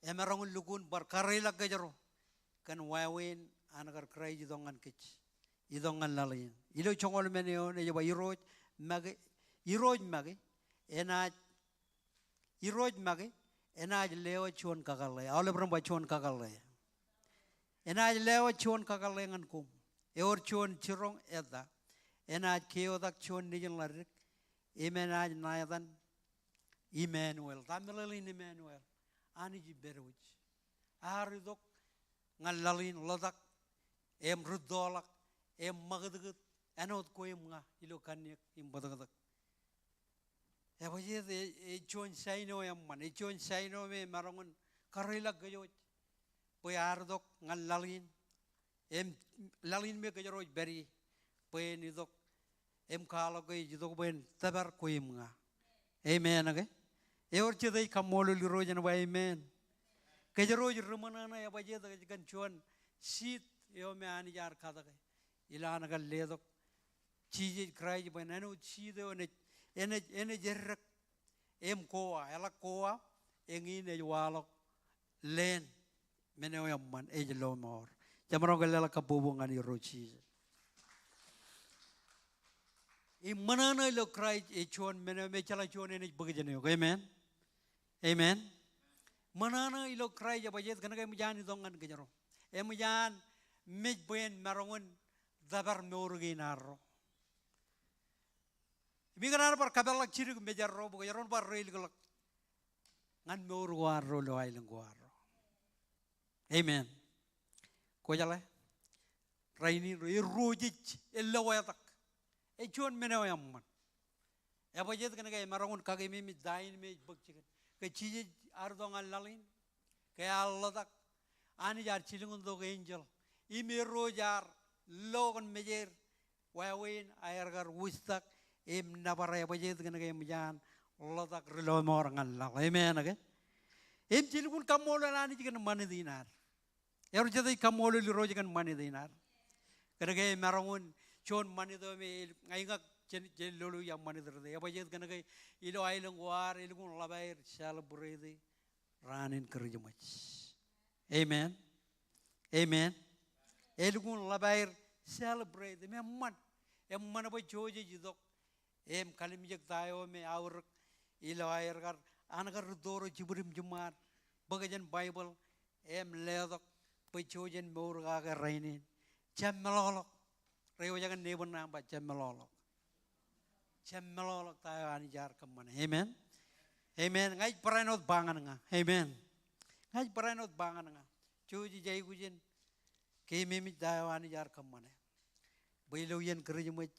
Emerong lugun barkarela kajaro. Kan wawen anagar kray idongan kich. Idongan lalin. Ilo chongolmen yon e ba iroj mag iroj magi enaj iroj magi enaj lewa chuan kakale ole bramba chuan kakale enaj lewa chuan kakale ngan kum eor chuan chirong edda enaj keodak chuan nijin larik imenaj nayadan Emmanuel tamelin Emmanuel ani ji berwich aridok ngalalin ladak em rudolak em magadagat anot ko em nga ilo kanyak im badagadak ebaje e chon saino em man e chon saino me marangon karilak gayot poy ardok ngalalin em lalin me gayoro beri poy nidok em kalo gay jidok ben tabar ko em nga amen age e orche dai kamolo lirojan ba amen gayoro rumana ya baje da kan chon sit yo me ani jar khada ilana gal ledok chije krai ben anu chido ene jerrak em koa ela koa engine walok len meneo yamman ejlo mor jamro gal ka bubungan i rochi i manana lo krai e chon meneo me chala chon ene bugjene amen amen manana ilo krai ja bajet kana ga mujani dongan gejaro emujan mij buen marongon dabar meurgi narro biganar par kabelak chirig mejarro bo yaron par reil galak ngan meurgo arro lo ailen go arro amen ko jale raini ro irojich ella wayatak e chon menew yamman e bajet kana ga marongon kage mi dain me bakchigen ke chije ardongal lalin ke alladak ani jar chilingun do angel imero jar logon mejer wawin ayargar wistak em nabare bajet gana em jan lodak relo morangal la amen age em chilingun kamolo lani jigan mani dinar ero jadai kamolo li rojigan mani dinar kana ge marangun chon mani do me ngaingak jen lolu yam mani derde ya bajet gana ge ilo ailang war ilgun labair celebrate ranin kerjamach amen amen ilgun labair celebrate me man ba joje jidok em kalim jak tayo me aur ilo air gar anagar doro jibrim jumar bagajan bible em ledok pa jojen mor ga rainin chamelolok reyo jangan nebon namba chamelolok tayo ani jar kaman amen amen ngai paranot bangan nga amen ngai paranot bangan nga joji jai gujen ke memi tayo ani jar kaman Bailu yan kerjamach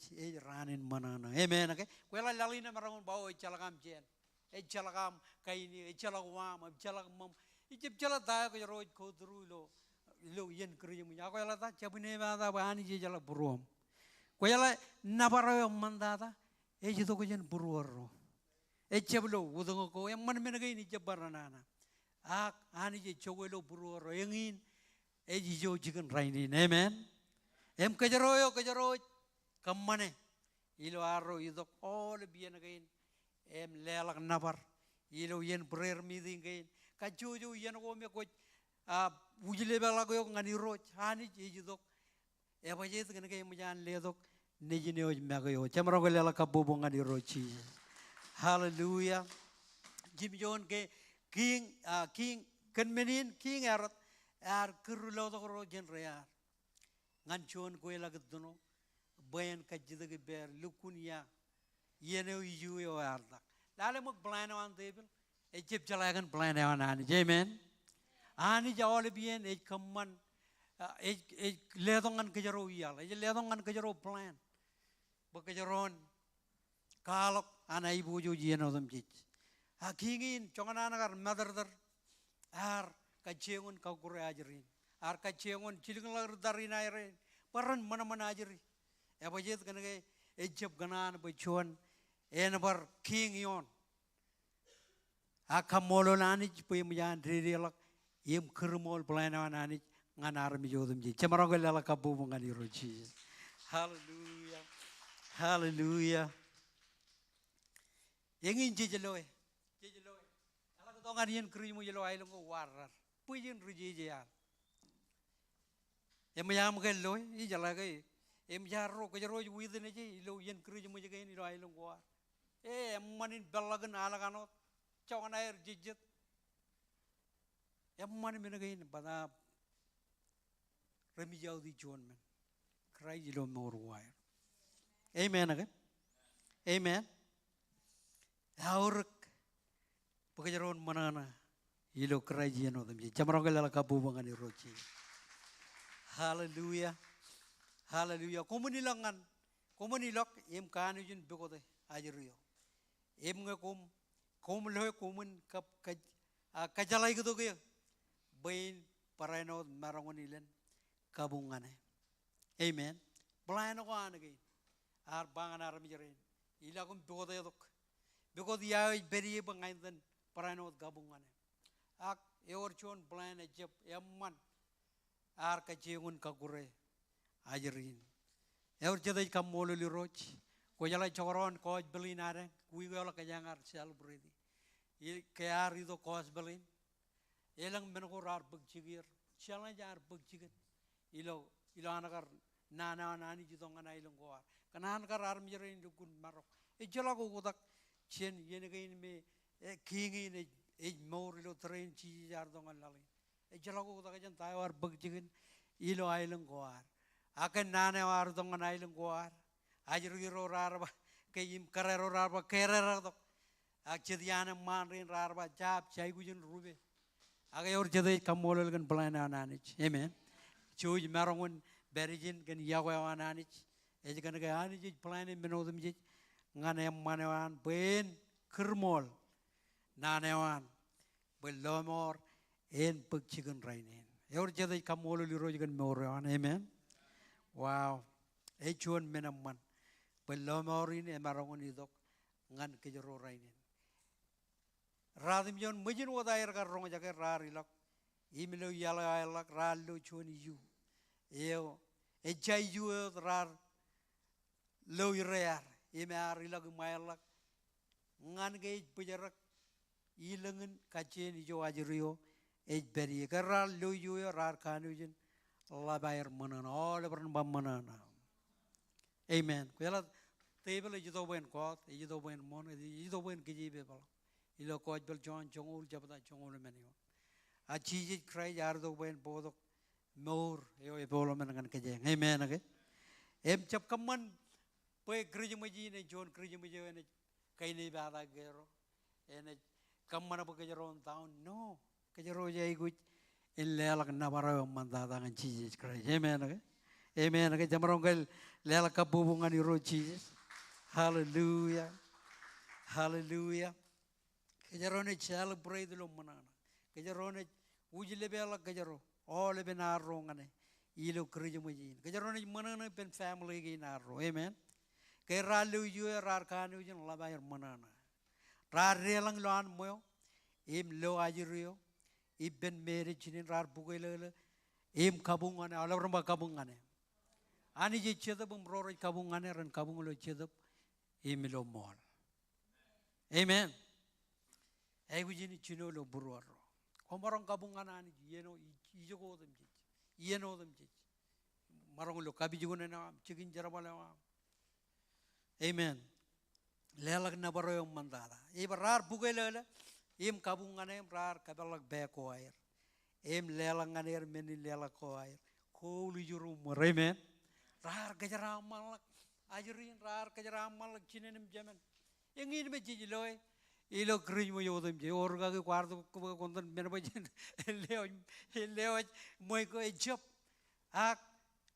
ranin manana amen okay kwela lalina marangon bawo chalagam jen chalagam kaini chalagwam chalagmam ijib chala da ko roj ko drulo lo yan kerjamach ako yala ta chabune ba da bani je jala burom kwela nabaro mandada jito ko jen burwaro chablo wudongo ko yang man menagay ni jabaranana ak ani je chowelo burwaro yangin jijo jigan rainin amen em kajaroyo kamane ilo arro idok all bien again em lelak nabar ilo yen prayer meeting again kajuju yen go me ko ujile bela go ngani ro hani idok e bajet ngane kay mujan ledok nejine oj magayo chamro go lelak kabubo ngani rochi hallelujah Jim John ke king kan menin king ar kurulo to ro gen rear ngan chon ko lagat dono bayan kajida ge ber lukunya yene yu yo arda lale mok plan on table jib jalagan plan on ani amen ani jawale bien kamman ledongan kejaro yal ledongan kejaro plan bakajaron kalok ana ibu jo jeno dum jich akingin chongana nagar madarder ar kajengun kagure ajrin ar kajengun chilingar darina ire paran mana ajri e bajet ganage ejab ganan bachon enbar king yon akamolo nani pem yan rilak yem kermol plana nani nganar mi jodum ji chamarangol la kabu ngani rochi hallelujah hallelujah yengin jejeloe ala ko ngan yen krimu jelo ay lo warar puyin rujije ya em yam gel loy i jala gay em jarro ko jaro widen je lo yen krimu je gay ni ay lo war manin belagan alaganot cawan air jijit man menagain pada remi jauh di John man cry jilo morwire amen again amen aurek pekerjaan mana ilo cry jino demi jamaronggal kabu bangani roci hallelujah hallelujah komunilangan komunilok em kanu jin bekote ajriyo em ngakom kom loh komun kap kajalai gitu kaya bain paraino marangon ilen kabungane amen belain ko anagi ar bangan ar mijerin ila kom bekote dok bekot ya beri bangain den paraino kabungane ak eorchon belain ejep emman ar kajengun kagure ajrin eur jadai kam moluli roch ko jala choron ko belin are kui gola kajangar celebrate il kayar ido kos belin elang men ko rar bugchigir chala jar bugchigir ilo anagar nana nani jidong ana ilong ko kanan kar ar mirin dukun marok e jala ko godak chen yene gain me kingi ne e mor ilo train chi jar dong alali e jala ko godak jan tayar bugchigin ilo ailong ko akan nane war dong nailung kuar ajru giro rarba kayim karero rarba kerera dok akjediana manrin rarba jab chai gujin rube aga yor jede kamolol gan blana nanich amen chuj marongun berijin gan yawa nanich ej gan ga anich blana menodum ji ngane manewan ben kermol nanewan belomor en pekchigan rainen yor jede kamolol roj gan moran amen wow, echuan menaman, belomorin emarangon idok ngan kejero rainin. Radim jon mujin wadair karong jake rarilak, imelo yala yalak rallo chuan yu, eo ejai yu rar lo irear, ime arilak mayalak, ngan gej pujarak ilengen kajen ijo ajirio, ej beri karal lo yu rar kanujin. Allah bayar manana, all orang bam manana. Amen. Kuyala table ijo ben kot, ijo ben mon, ijo ben kiji bebal. Ilo kot bel John jongul jabda jongul menio. A chiji cry yardo ben bodok more yo ebolo menangan kejeng. Amen age. Em chap kaman pe kerja maji ne John kerja maji ne kaini bada gero. Ene kaman apa kejaron tahun no kejaro jai guj. In lelak nabaraw mandada ng Jesus Christ. Amen. Okay? Amen. Okay? Jamaronggal lelak kabubungan ni Lord Jesus. Hallelujah. Hallelujah. Kajarone celebrate lo manana. Kajarone ujile bela kajaro. All be narro ngane. Ilo kerja majin. Kajarone manana pen family gi narro. Amen. Kay ralu yu rar kanu jin labayar manana. Rar relang loan moyo. Im lo ajirio. Iben marriage ni rar bugele em kabungane ala orang kabungane ani je chedap umroro kabungane ran kabungulo chedap emilo mol amen ay gujini chino lo burwaro komarong kabungane ani yeno ijogo dem je yeno dem je marong lo kabijugone na chigin jarabala amen lelak na baro yung mandala ibarar bugele em kabungane rar kabalak beko air em lelangan air meni lelako air ko lijuru amen rar kajara malak ajrin rar kajara malak chinen jamen engin me jiloy ilo kring mo yodem je orga ke kwardo ko kontan menabajin leo moy ko ejop ak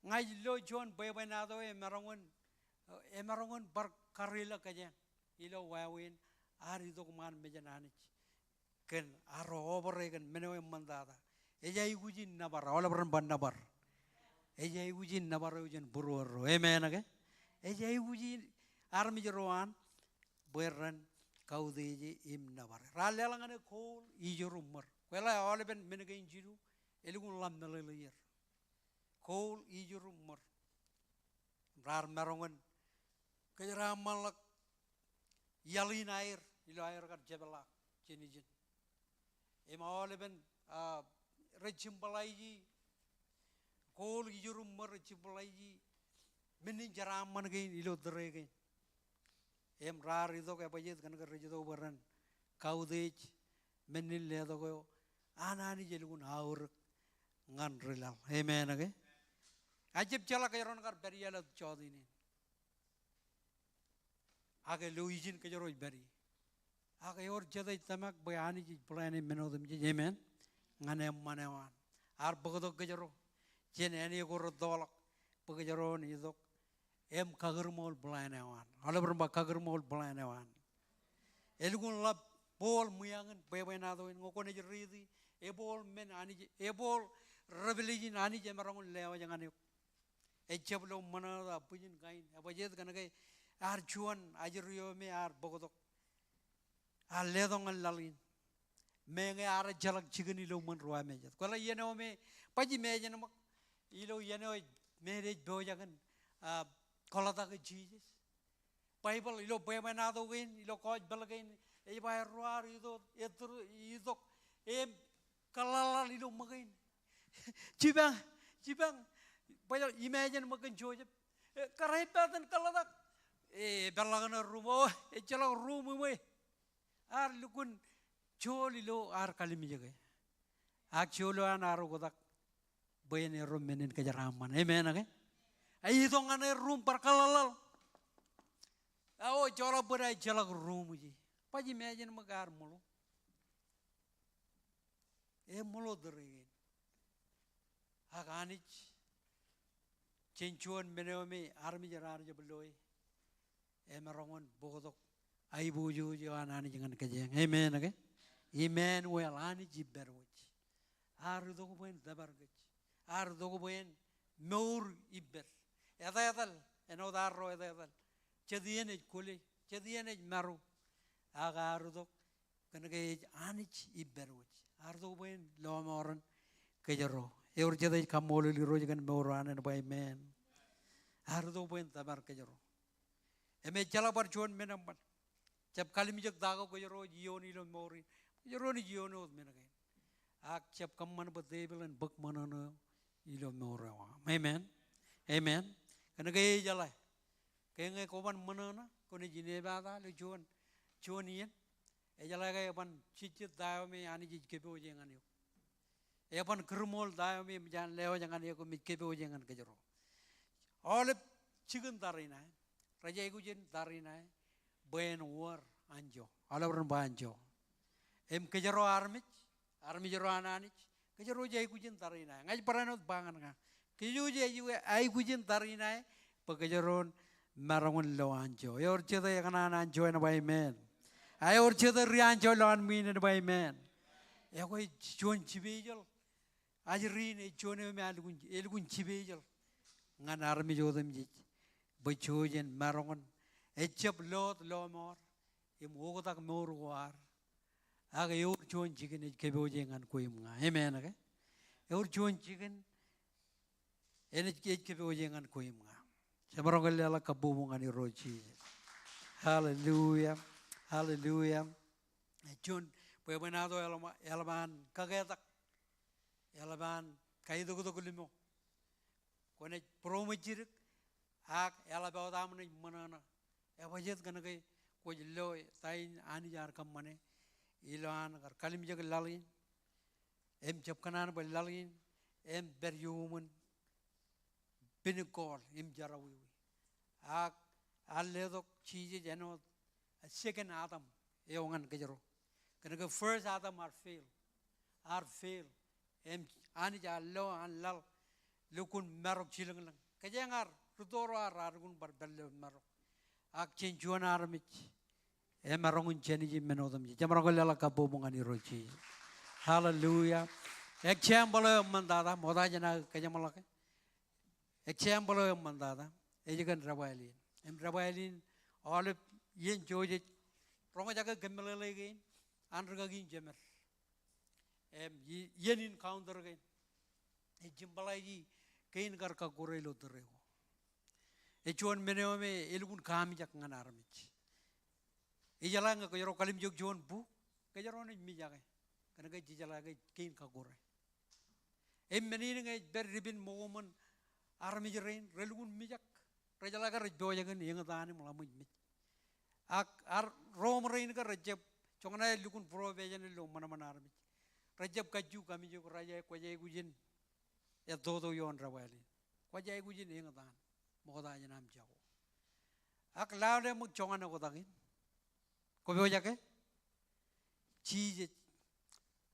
ngai lo jon bebenado emarangon bar karila kajen ilo wawin ari do man mejanani ken aro obore ken menewe mandada eja igujin nabar ola bran ban nabar eja igujin nabar ujin burwaro amen age eja igujin armi jeroan beran kaudeji im nabar ralelangane kol ijorumar wela ola ben menege injiru eligun lam nalelir kol ijorumar rar marongon kajara malak yalin air ilo air kar jebala jenijin ema oleben rechimbalaiji kol ijurum mar rechimbalaiji menin jaram man gain ilo dere gain em rar itu kayak apa jet kan kerja itu beran kau dej menil le itu kau anani jelun aur ngan rilal amen age ajib chala kayak orang kar berialat cod ini age luijin kayak orang beri age or jadai tamak bayani ji pelani menodem ji amen ngane manewan ar begitu kayak orang jen ini guru dolak begitu orang itu em kagermol belanewan ala berba kagermol belanewan elgun lab bol muyangan bebe nado in ngokone jeridi e bol men ani e bol revelation ani je marangun lewa jangan yuk e jablo mana da pujin kain apa jet kan kai ar chuan ajriyo me ar bogodok ar ledong lalin me nge ar jalak chigani lo man ruwa me jet kola yeno me paji me jen mak ilo yeno me re bo jangan kola ta ke jesus bible ilo bebe nado gain ilo koj balagain e bay ruar itu itu em kalala itu makin cibang banyak imagine makin jojep karaitan kalada berlagan rumah jalan rumah ar lukun joli lo ar kalim jaga ak jolo an aru kodak bayane rum menen kajaraman amen age ai itu ngane rum perkalal jolo berai jalan rumah ji paji imagine magar mulu mulu derigin aganich chenchuan meneomi armi jarar jabeloi marongon bogodok ai buju joanani jangan kajeng amen age amen well ani jibberwich ar dogo boen dabargach ar dogo boen meur ibber edadal eno darro edadal chediene kuli chediene maru agar dok kanage anich ibberwich ar dogo boen lomoran kejero eur jadai kamoli roja kan meuran and by man ar dogo boen dabar kejero eme jala bar chuan menam jab kali mijak dago kejero jioni lo mori kejero ni jioni od menage ak jab kamman batebel and bak manana ilo morawa amen amen kanage jala kenge koban manana kone jineba da le chuan chuanien jala ga ban chichit dayo me ani jij kebe ojengan yo ban kermol dayo me jan leo jangan yo mit kebe ojengan kejero olep chicken darina raja iku jen darina ben war anjo ala ran banjo em kejero armi jero ananich kejero jai ku jen darina ngai paranot bangan nga keju je ai ku jen darina pekejeron marangun lo anjo yor cheda yakana anjo na by men ay or cheda rian jolon min na by men e ko jon chibejol ajrin e jon me algun elgun chibejol ngan armi jodem ji bojojen marangun e chep lot lo mor im ogotak mor war aga yor jon jigen e keboje ngan koim nga amen aga yor jon jigen ene keboje ngan koim nga semarongel ala kabubungan ni roji hallelujah hallelujah jon pebenado elman kagetak elman kaido kulimo kone promojir ak elaba damne manana ebajet kana kai ko jillo tain ani jar kam mane ilan gar kalim jeg lalin em jab kanan bal lalin em beryumun pinikol im jarawi ak alledok chije jeno second adam eongan kejero kana first adam are fail em ani jallo an lal lukun marok chilang lang kajangar rutoro arargun barbelle marok ak chenjuan armich marongun cheniji menodam ji jamarangol la kabomungan ni roji hallelujah example mandada modajana kajamalake example mandada ejikan rabailin rabailin all yen joje ronga jaga gemmelele gain andra gin jemer yen encounter gain jimbalai kain gar ka gorelo derego chuan menome elgun kami jak nganarmich ijalanga ko yoro kalim jog jon bu ke joro ni mi jage kana ga jijala ga kain ka gore menini ga ber ribin momon armi jerain relgun mi jak rejala ga rejo jagan yang tani mulamu mi Romarin ka Rajab chongna lukun pro bejan lo mana mana armi Rajab kaju kami jo raja ko jay gujin ya do yon rawali ko jay gujin engatan mo da janam jago ak lawle mo chongana ko dagin ko be jake cheese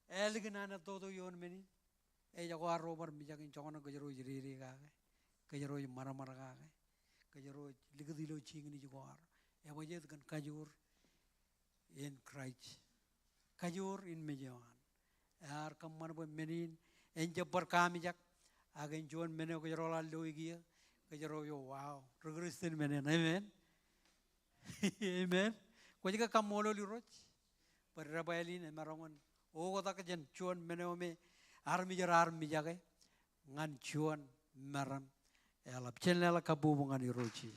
elgina na do yon meni e jago robar mi jakin chongana gajro jiri ga gajro mara mara ga gajro ligdilo chingni jo ar e wajet kan kajur in Christ kajur in mejawan ar kamman bo menin en jabbar kamijak agen jon mene ko jaro lal do igia ko jaro yo wow progressin menen amen amen ko jiga kamolo liroch par rabailin marongon o ko tak jen jon mene o me armi jage ngan jon maram elap chenela kabubungan irochi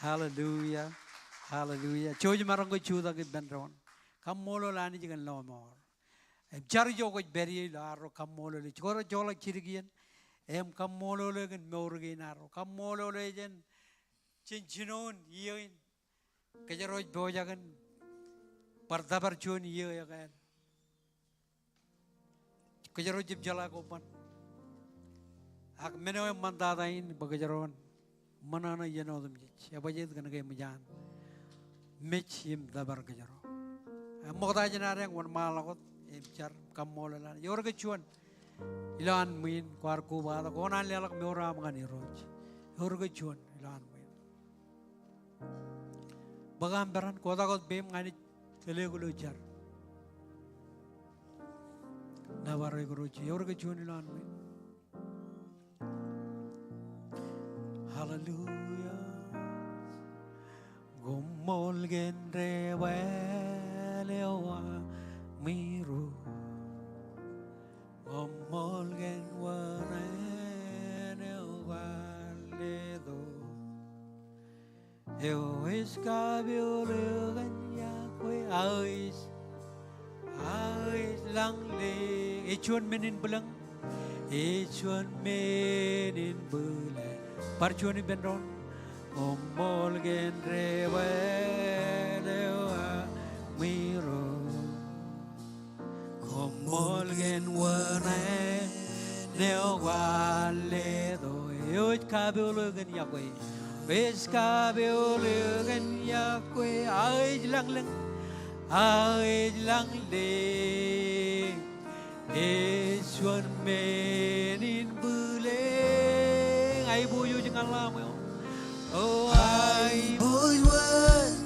hallelujah hallelujah choji marango chuda ke benron kamolo lani jigan lomor jari jogo beri laro kamolo le choro jola chirigian em kamolo le gen morgi naro kamolo le jen chinchinon yin kejaro bojagan pardabar chon ye ya kan kejaro jib jala ko pan ak meno mandadain bagajaron manana yenodum jich abajet gan ke mujan Mitch him dabar kejaro. Mokta jenare yang wan malakot imcar kamola yor kecuan ilan min kuar kuba ta konan lelak meora mangani roj yor kecuan ilan min bagam beran kota kot bem ngani tele gulo jar dabar roj yor kecuan ilan min hallelujah Gomol genre walewa miru Gomol gen wane waledo Eu escabio ganya kwe ais lang le echuan menin belang echuan menin belang parchuan benron Gomol genre walewa miru Gomol gen wane waledo Eu escabio gan yakwe Escabio gan yakwe ais lang le echuan menin belang ai boyo jangan lama Oh, I boy was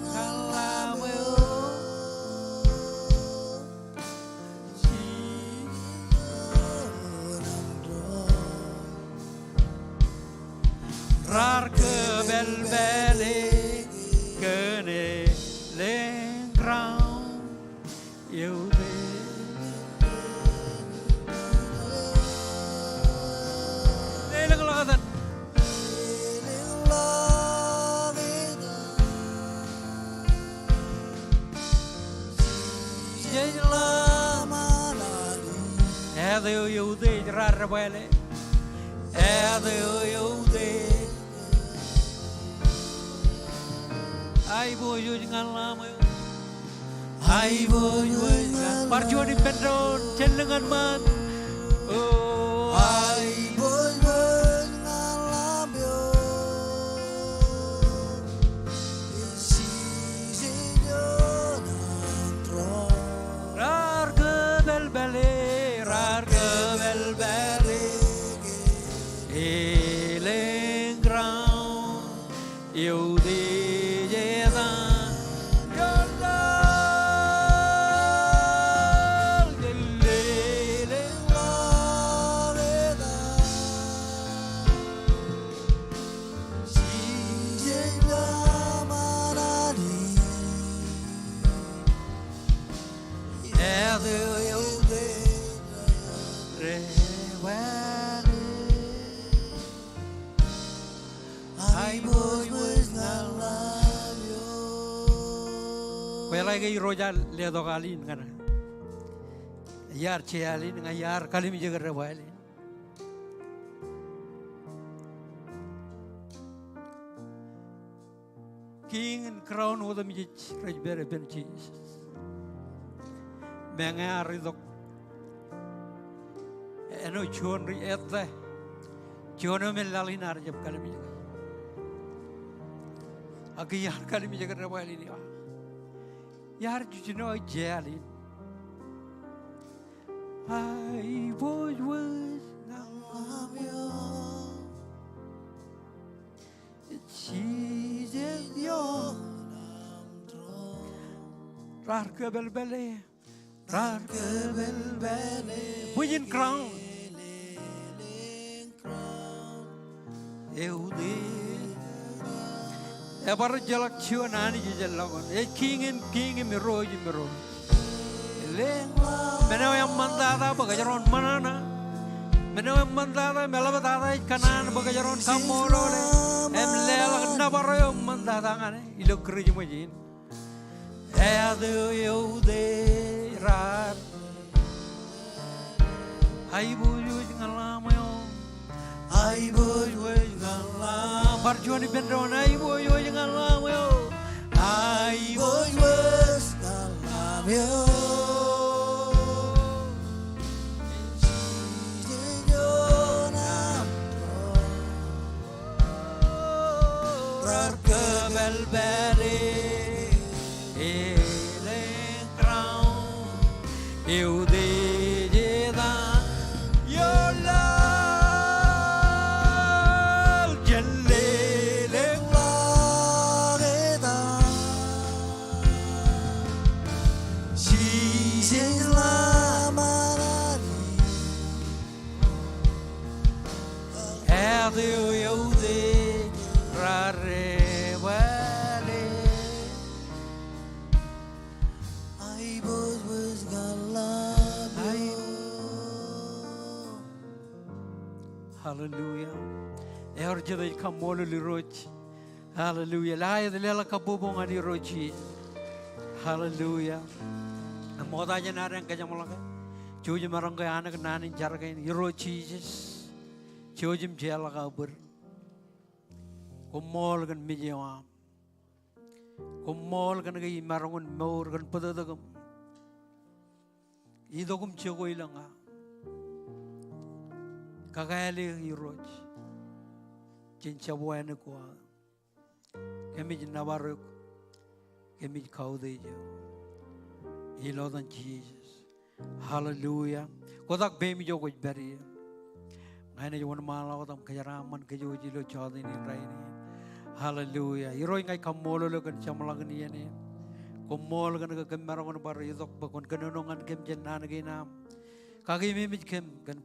Rar ke bel-bele kene lengkrang Yude Lele kelakatan Ado yude rar bele Ado yude Ai boyo jangan lama Ai boyo jangan Parjuan di pendron Celengan man Oh Ai boyo jangan lama Isi Rar ke bel-bele Rar ke bel-bele Eleng ground Yude lagi roja ledo kalin kana yar chealin ngayar kalim jagar rawalin king and crown with them rich better than Jesus. Menga ridok. Eno chon ri ette. Chono men lalinar jab kalmi. Agi yar kalmi jagar rawali ni. Yar juno jali. I was Jesus yo. Rar ke bel-bele. Rar ke bel-bele. Puyin crown. Eudi. Ebar jalak chiwanani jalagon. King in miro. Menaw yang mandada bagajaron manana. Menaw yang mandada melabada kanan bagajaron kamolole. Emlela nabaro yang mandada ngane. Ilo kerja majin. Ado yaude rar. Ay buju ngalam yo. Ay buju ngalam. Barjuani bendron ay buju ngalam yo. Ay buju ngalam yo. Eu de dar your love, jelle lageda. She's la marani. Eu de rare vale. I was gonna. Hallelujah. Erjada kamolo liroch. Hallelujah. Laya delela kabubong ani rochi. Hallelujah. Moda janarang kajamolaka. Chuji marangka anak nani jargain rochi Jesus. Chujim jela kabur. Kumol kan mijewam. Kumol kan gai marangun mor kan padadagam. Idogum chogo ilanga. Kagayali hiroj. Chinchabuane ko. Kemij nabaruk. Kemij kaudejo. Ilodan Jesus. Hallelujah. Kodak bemi jo kuch beri. Ngaine jo wan mala kodam kajaraman kajo jilo chadini raini. Hallelujah. Hiroj ngai kamolo lo kan chamlagan yani. Komol kan ka kemarangon bar idok bakon kanunungan kem jennan ginam. Kagi mimit kem kan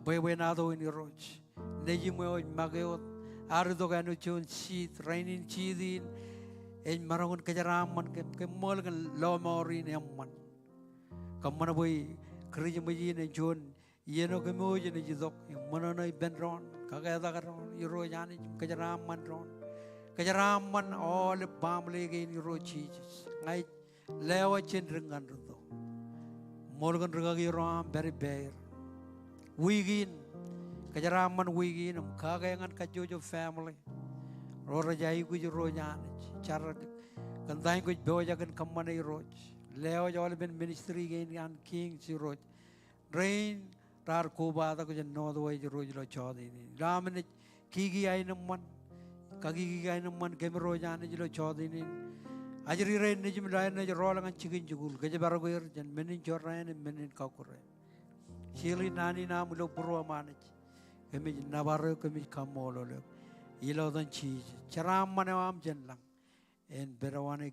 boy nado in roch. Neji mo magayot ardo kanu chun shit rainin chidin en marangon kajaraman kem mol kan lo morin yamman. Kamana boy kriji maji ne chun yeno kemo jene jidok manana benron kagada karon iro yani kajaraman ron. Kajaraman all bamle in rochi ngai lewa chen ringan ro. Morgan regagi ram very bear. Wigin, kajaraman wigin, kagayangan kajojo family. Rora jai kuj rojan, charat, kandain kuj boja kan kamane roj. Leo jawal ben ministry gain and king si roj. Rain rar koba da kuj no the way roj lo chodi. Ramen kigi ainaman, kagi ainaman kemerojan lo chodi. Ajari rain nijim rain nij rolangan chicken jugul gaje baragoyer jan menin jorrain menin kakure shili nani nam lo purwa manaj kemi nabaro kemi kamolo lo ilo dan cheese charam manawam jan lang en berawane